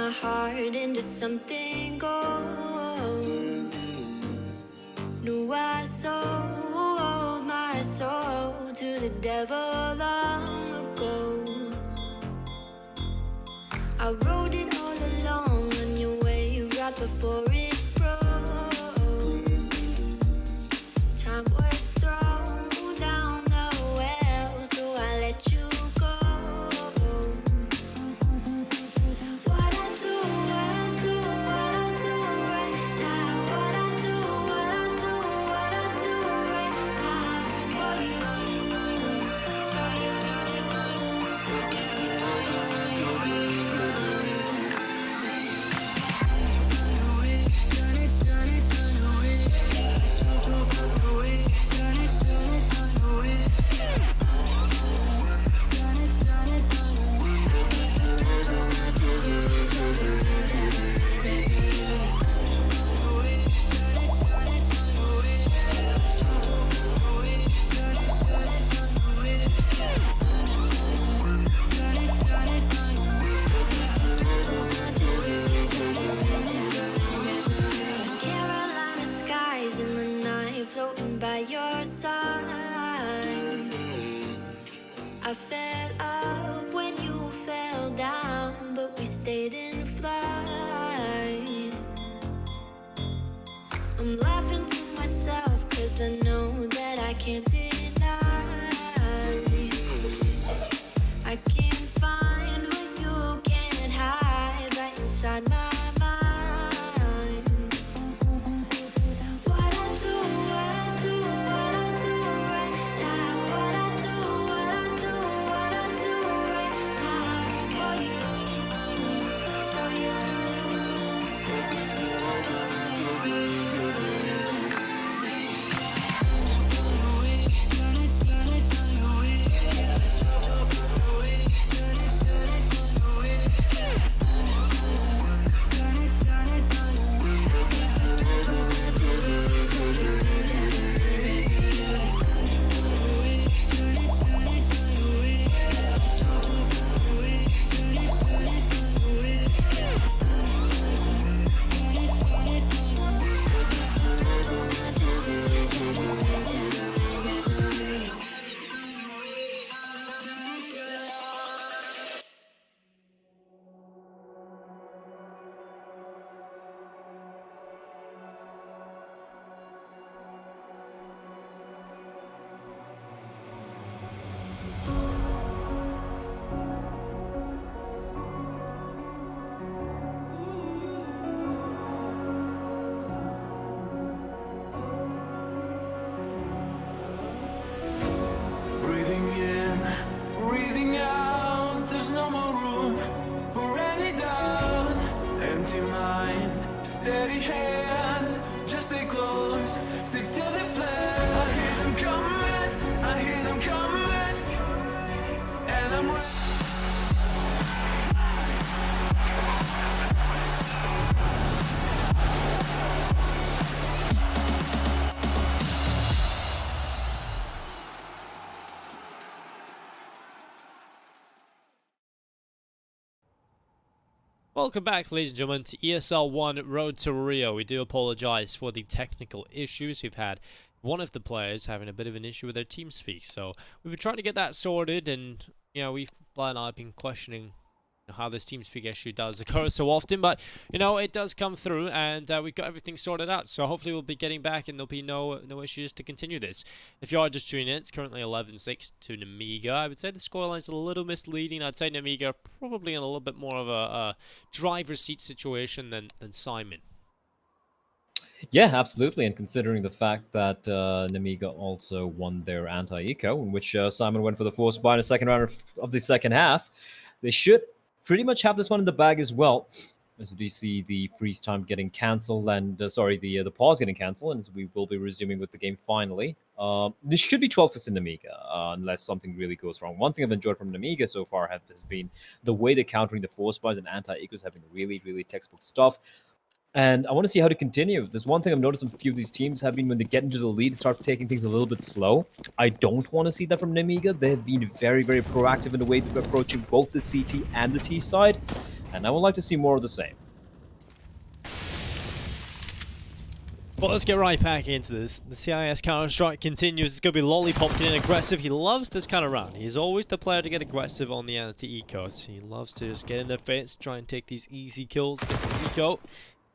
[SPEAKER 5] my heart into something gold. Knew I sold my soul to the devil long ago. I rode it all along on your wave right before it broke. Time was thrown down the well, so I let you go. What I do right now. What I do right now for you, for you. Carolina skies in the night, floating by your side. I fell up when you fell down, but we stayed in flight. I'm laughing to myself, cause I know that I can't deny. I can't find what you can't hide right inside my mind. What I do right now. What I do right now for you, for you.
[SPEAKER 6] Breathing in, breathing out, there's no more room for any doubt. Empty mind, steady hands, just stay close, stick to the plan. I hear them coming, and I'm ready.
[SPEAKER 2] Welcome back, ladies and gentlemen, to ESL One Road to Rio. We do apologize for the technical issues. We've had one of the players having a bit of an issue with their TeamSpeak, so we've been trying to get that sorted, and Blair and I have been questioning how this TeamSpeak issue does occur so often, but it does come through, and we've got everything sorted out. So hopefully we'll be getting back, and there'll be no issues to continue this. If you are just tuning in, it's currently 11-6 to Nemiga. I would say the scoreline's a little misleading. I'd say Nemiga probably in a little bit more of a driver's seat situation than Syman.
[SPEAKER 1] Yeah, absolutely. And considering the fact that Nemiga also won their anti-eco, in which Syman went for the force buy in the second round of the second half, they should pretty much have this one in the bag as well. As we see the freeze time getting cancelled, and the pause getting cancelled, and we will be resuming with the game finally. This should be 12-6 in Nemiga, unless something really goes wrong. One thing I've enjoyed from Nemiga so far has been the way they're countering the force buys and anti-ecos have been really, really textbook stuff. And I want to see how to continue. There's one thing I've noticed a few of these teams have been when they get into the lead, start taking things a little bit slow. I don't want to see that from Nemiga. They've been very, very proactive in the way they're approaching both the CT and the T side. And I would like to see more of the same.
[SPEAKER 2] Well, let's get right back into this. The CIS Counter-Strike continues. It's going to be Lollipop getting aggressive. He loves this kind of round. He's always the player to get aggressive on the anti-ecos. He loves to just get in their face, try and take these easy kills against the eco.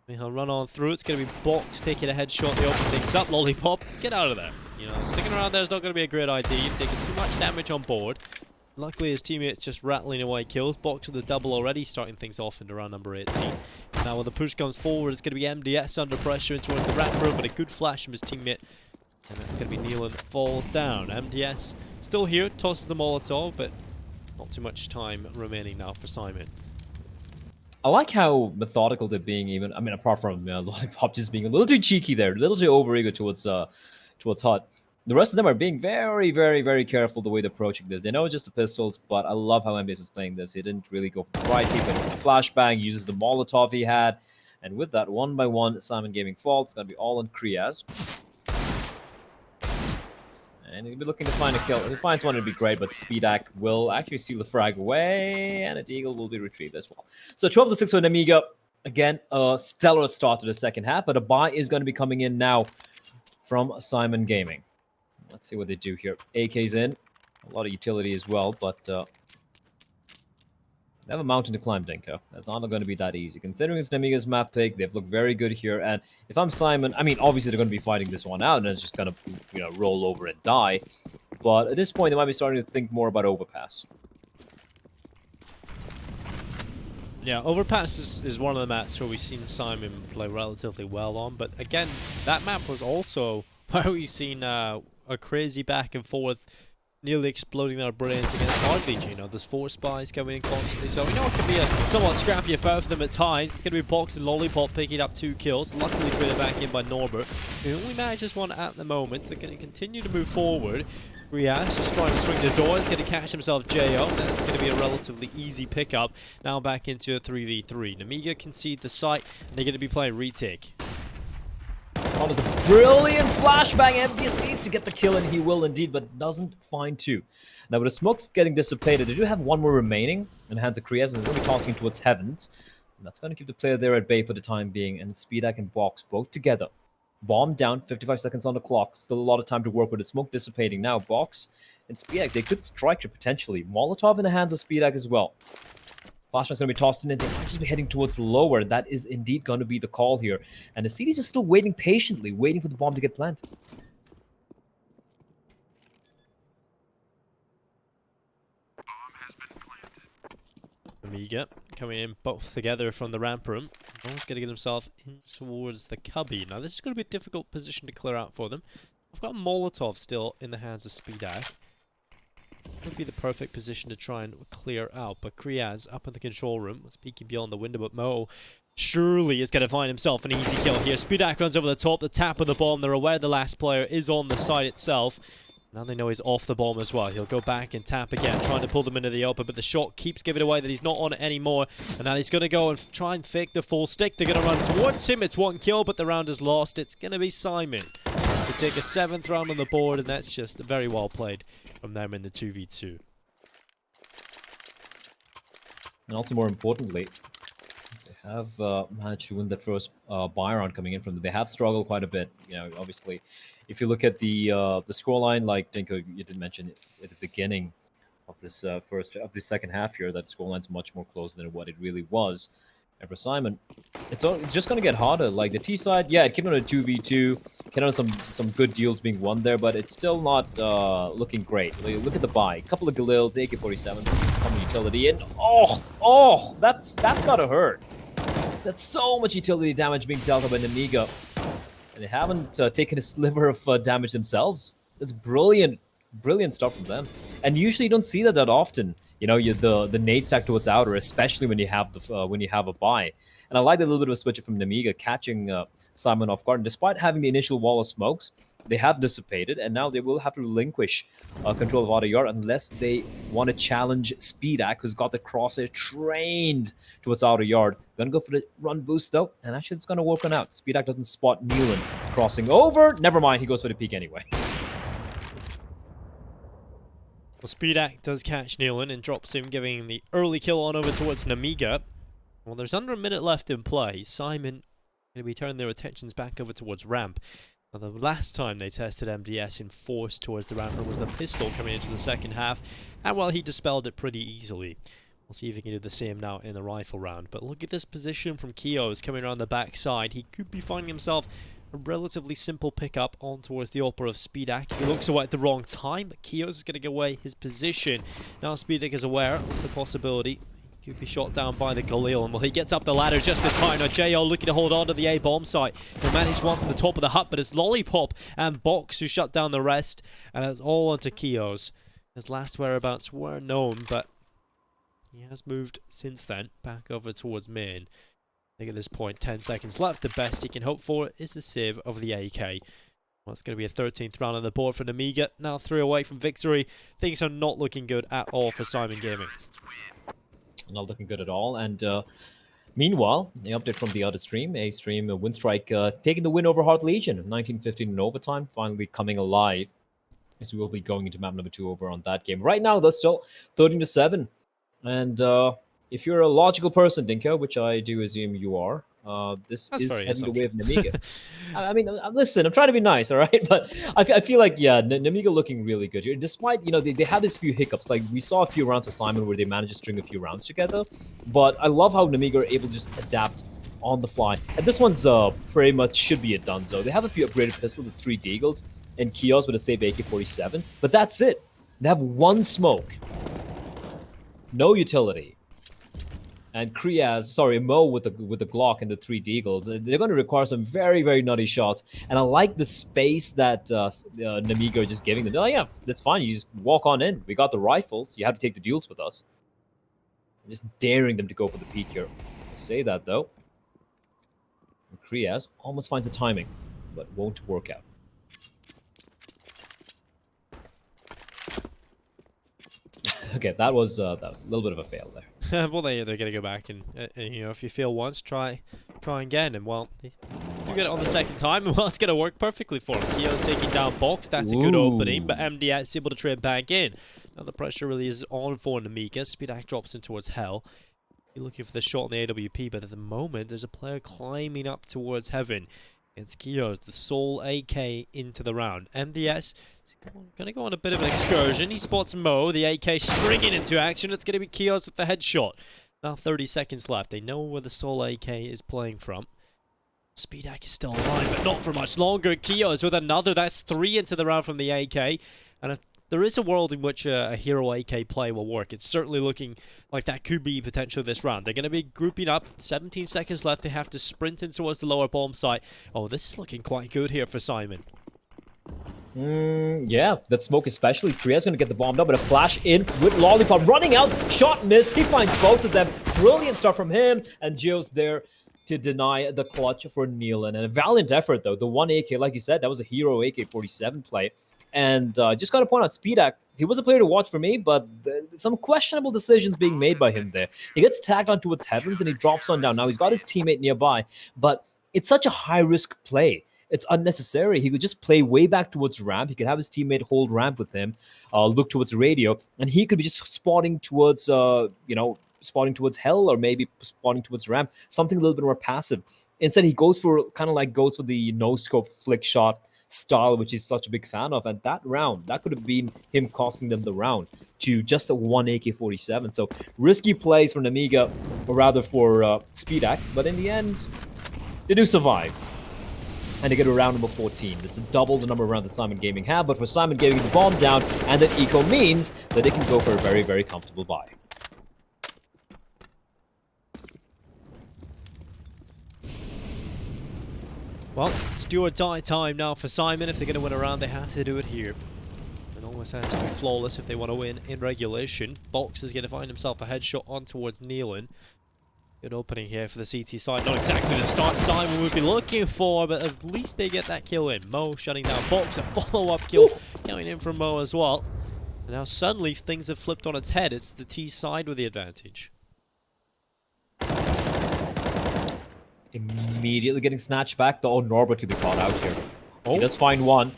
[SPEAKER 2] He'll run on through. It's going to be Box taking a headshot. They open things up. Lollipop, get out of there. You know, sticking around there is not going to be a great idea. You've taken too much damage on board. Luckily, his teammates just rattling away kills. Box with the double already, starting things off into round number 18. Now, when the push comes forward, it's going to be MDS under pressure in towards the ramp room, but a good flash from his teammate. And that's going to be Nealon falls down. MDS still here, tosses the Molotov, but not too much time remaining now for Syman.
[SPEAKER 1] I like how methodical they're being, even. I mean, apart from Lollipop just being a little too cheeky there, a little too overeager towards Hut. The rest of them are being very, very, very careful the way they're approaching this. They know it's just the pistols, but I love how MBS is playing this. He didn't really go for the right. He went for the flashbang, uses the Molotov he had. And with that, one by one, Syman Gaming falls. It's going to be all on Kriaz. And he'll be looking to find a kill. If he finds one, it'd be great, but Speedak will actually steal the frag away, and a Deagle will be retrieved as well. So 12-6 for Nemiga. Again, a stellar start to the second half, but a buy is going to be coming in now from Syman Gaming. Let's see what they do here. AK's in. A lot of utility as well, but they have a mountain to climb, Dinko. That's not going to be that easy. Considering it's Nemiga's map pick, they've looked very good here. And if I'm Syman, I mean, obviously they're going to be fighting this one out, and it's just going to, you know, roll over and die. But at this point, they might be starting to think more about overpass.
[SPEAKER 2] Yeah, Overpass is one of the maps where we've seen Syman play relatively well on. But again, that map was also where we've seen a crazy back and forth, nearly exploding our brains against Hardleech. You know, there's 4 spies coming in constantly, so we know it can be a somewhat scrappy affair for them at times. It's going to be Box and Lollipop picking up 2 kills, luckily traded back in by Norbert, who only manages one at the moment. They're going to continue to move forward. Riaz just trying to swing the door. He's going to catch himself JO. That's going to be a relatively easy pickup. Now back into a 3v3. Nemiga concede the site, and they're going to be playing retake.
[SPEAKER 1] Oh, there's a brilliant flashbang. MDS needs to get the kill, and he will indeed, but doesn't find 2. Now, with the smoke's getting dissipated, they do have 1 more remaining in the hands of Kriaz, and they're going to be tossing towards Heavens. And that's going to keep the player there at bay for the time being, and Speedak and Box both together. Bomb down, 55 seconds on the clock. Still a lot of time to work with the smoke dissipating. Now, Box and Speedak, they could strike it potentially. Molotov in the hands of Speedak as well. Flashbang's going to be tossed in, and they might just be heading towards lower. That is indeed going to be the call here. And the CD's just still waiting patiently, waiting for the bomb to get planted.
[SPEAKER 2] Nemiga coming in both together from the ramp room. Noah's going to get himself in towards the cubby. Now, this is going to be a difficult position to clear out for them. I've got Molotov still in the hands of Speedak. Would be the perfect position to try and clear out, but Kriaz up in the control room. Let's peeking beyond the window, but Mo surely is going to find himself an easy kill here. Speedak runs over the top, the tap of the bomb. They're aware the last player is on the site itself. Now they know he's off the bomb as well. He'll go back and tap again, trying to pull them into the open, but the shot keeps giving away that he's not on it anymore. And now he's going to go and try and fake the full stick. They're going to run towards him. It's 1 kill, but the round is lost. It's going to be Syman. They take a 7th round on the board, and that's just very well played from them in the 2v2.
[SPEAKER 1] And also, more importantly, they have managed to win the first buy round coming in from them. They have struggled quite a bit. You know, obviously, if you look at the scoreline, like Dinko, you did mention at the beginning of this second half here, that scoreline's much more close than what it really was. And for Syman, it's just going to get harder. Like the T side, yeah, it came on a 2v2, came on some good deals being won there, but it's still not looking great. Look at the buy, a couple of Galils, AK-47, some utility, and that's gotta hurt. That's so much utility damage being dealt by Nemiga, and they haven't taken a sliver of damage themselves. That's brilliant stuff from them. And usually you don't see that often. You know, the nade stack towards outer, especially when you have a buy. And I like that little bit of a switch from Nemiga catching Syman off guard. And despite having the initial wall of smokes, they have dissipated, and now they will have to relinquish control of outer yard unless they want to challenge Speedak, who's got the crosshair trained towards outer yard. Gonna go for the run boost though, and actually it's gonna work on out. Speedak doesn't spot Nealon crossing over. Never mind, he goes for the peek anyway.
[SPEAKER 2] Well, Speedak does catch Nealon and drops him, giving the early kill on over towards Nemiga. Well, there's under a minute left in play. Syman going to be turning their attentions back over towards ramp. Now, the last time they tested MDS in force towards the ramp was the pistol coming into the second half, and well, he dispelled it pretty easily. We'll see if he can do the same now in the rifle round. But look at this position from Kios coming around the backside. He could be finding himself a relatively simple pickup on towards the Opera of Speedak. He looks away at the wrong time, but Kios is going to give away his position. Now Speedak is aware of the possibility he could be shot down by the Galil, and well, he gets up the ladder just in time. Now JO looking to hold on to the A bomb site. He'll manage one from the top of the hut, but it's Lollipop and Box who shut down the rest, and it's all onto Kios. His last whereabouts were known, but he has moved since then back over towards main. I think at this point, 10 seconds left. The best he can hope for is a save of the AK. Well, it's going to be a 13th round on the board for Nemiga. Now 3 away from victory. Things are not looking good at all for Syman Gaming.
[SPEAKER 1] Not looking good at all. And meanwhile, the update from the other stream, A stream, Windstrike taking the win over Heart Legion, 19-15 in overtime, finally coming alive. As we will be going into map number 2 over on that game. Right now, they're still 13-7. And if you're a logical person, Dinko, which I do assume you are, this is heading the way of Nemiga. I mean, listen, I'm trying to be nice, all right? But I feel like, yeah, Nemiga looking really good here. Despite, you know, they had these few hiccups. Like, we saw a few rounds of Syman where they managed to string a few rounds together. But I love how Nemiga are able to just adapt on the fly. And this one's pretty much should be a donezo. They have a few upgraded pistols with 3 Deagles and Kios with a save AK-47. But that's it. They have 1 smoke. No utility. And Mo with the Glock and the 3 Deagles. They're going to require some very, very nutty shots. And I like the space that Nemiga are just giving them. They're like, yeah, that's fine. You just walk on in. We got the rifles. You have to take the duels with us. I'm just daring them to go for the peak here. I say that, though. And almost finds the timing, but won't work out. Okay, that was a little bit of a fail there.
[SPEAKER 2] Well, they're going to go back and you know, if you fail once, try again. And well, you get it on the second time, and well, it's going to work perfectly for him. Kio's taking down Box. That's a good opening, but MDS is able to trade back in. Now the pressure really is on for Nemiga. Speedak drops in towards Hell. You're looking for the shot on the AWP, but at the moment, there's a player climbing up towards Heaven. It's Kios, the sole AK into the round. MDS is going to go on a bit of an excursion. He spots Mo, the AK springing into action. It's going to be Kios with the headshot. Now 30 seconds left. They know where the sole AK is playing from. Speedak is still alive, but not for much longer. Kios with another. That's 3 into the round from the AK. And there is a world in which a hero AK play will work. It's certainly looking like that could be potentially this round. They're going to be grouping up. 17 seconds left. They have to sprint in towards the lower bomb site. Oh, this is looking quite good here for Syman.
[SPEAKER 1] Yeah, that smoke especially. Kriya's going to get the bomb down, but a flash in with Lollipop running out. Shot missed. He finds both of them. Brilliant stuff from him. And Gio's there to deny the clutch for Nealon. And a valiant effort, though. The 1 AK, like you said, that was a hero AK-47 play. And just got to point out, Speedak, he was a player to watch for me, but some questionable decisions being made by him there. He gets tagged on towards Heavens, and he drops on down. Now, he's got his teammate nearby, but it's such a high-risk play. It's unnecessary. He could just play way back towards ramp. He could have his teammate hold ramp with him, look towards radio, and he could be just spotting towards, spotting towards Hell, or maybe spotting towards ramp, something a little bit more passive. Instead, he goes for the no-scope flick shot style, which he's such a big fan of. And that round, that could have been him costing them the round to just a 1 AK-47. So risky plays for Nemiga, or rather for Speedak, but in the end, they do survive. And they get to round number 14. It's double the number of rounds that Syman Gaming have, but for Syman Gaming, the bomb down, and that eco means that they can go for a very, very comfortable buy.
[SPEAKER 2] Well, it's do or die time now for Syman. If they're going to win a round, they have to do it here. It almost has to be flawless if they want to win in regulation. Box is going to find himself a headshot on towards Nealon. Good opening here for the CT side. Not exactly the start Syman would be looking for, but at least they get that kill in. Mo shutting down Box. A follow-up kill coming in from Mo as well. And now suddenly things have flipped on its head. It's the T side with the advantage.
[SPEAKER 1] Immediately getting snatched back. Oh, Norbert could be caught out here. He does find one.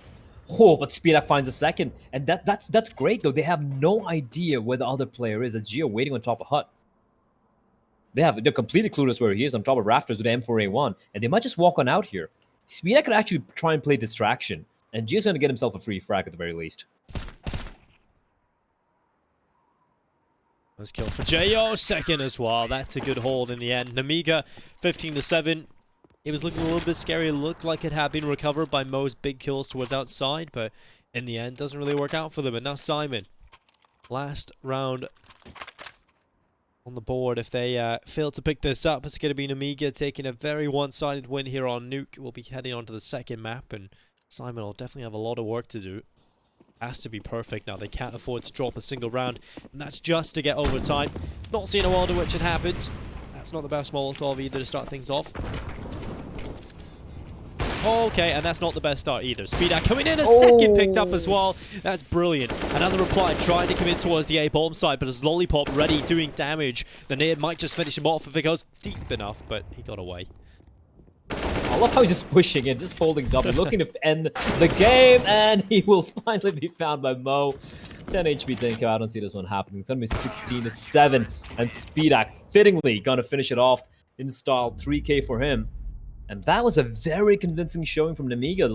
[SPEAKER 1] Oh, but Speedak finds a second. And that's great, though. They have no idea where the other player is. It's Gio waiting on top of hut. They're completely clueless where he is on top of rafters with M4A1, and they might just walk on out here. Speedak could actually try and play distraction, and G's going to get himself a free frag at the very least.
[SPEAKER 2] Let's kill for Jo, second as well. That's a good hold in the end. Nemiga, 15-7. It was looking a little bit scary. It looked like it had been recovered by Mo's big kills towards outside, but in the end, doesn't really work out for them. And now Syman, last round on the board. If they fail to pick this up, it's going to be Nemiga taking a very one-sided win here on Nuke. We'll be heading on to the second map, and Syman will definitely have a lot of work to do. Has to be perfect now. They can't afford to drop a single round, and that's just to get overtime. Not seeing a world in which it happens. That's not the best Molotov either to start things off. Okay, and that's not the best start either. Speedak coming in, a second picked up as well. That's brilliant. Another reply, trying to commit towards the A-bomb side, but as Lollipop ready, doing damage. The nade might just finish him off if it goes deep enough, but he got away.
[SPEAKER 1] I love how he's just pushing it, just holding double, looking to end the game, and he will finally be found by Mo. 10 HP Dinko, I don't see this one happening. It's going to be 16-7, and Speedak fittingly going to finish it off in style, 3K for him. And that was a very convincing showing from Nemiga.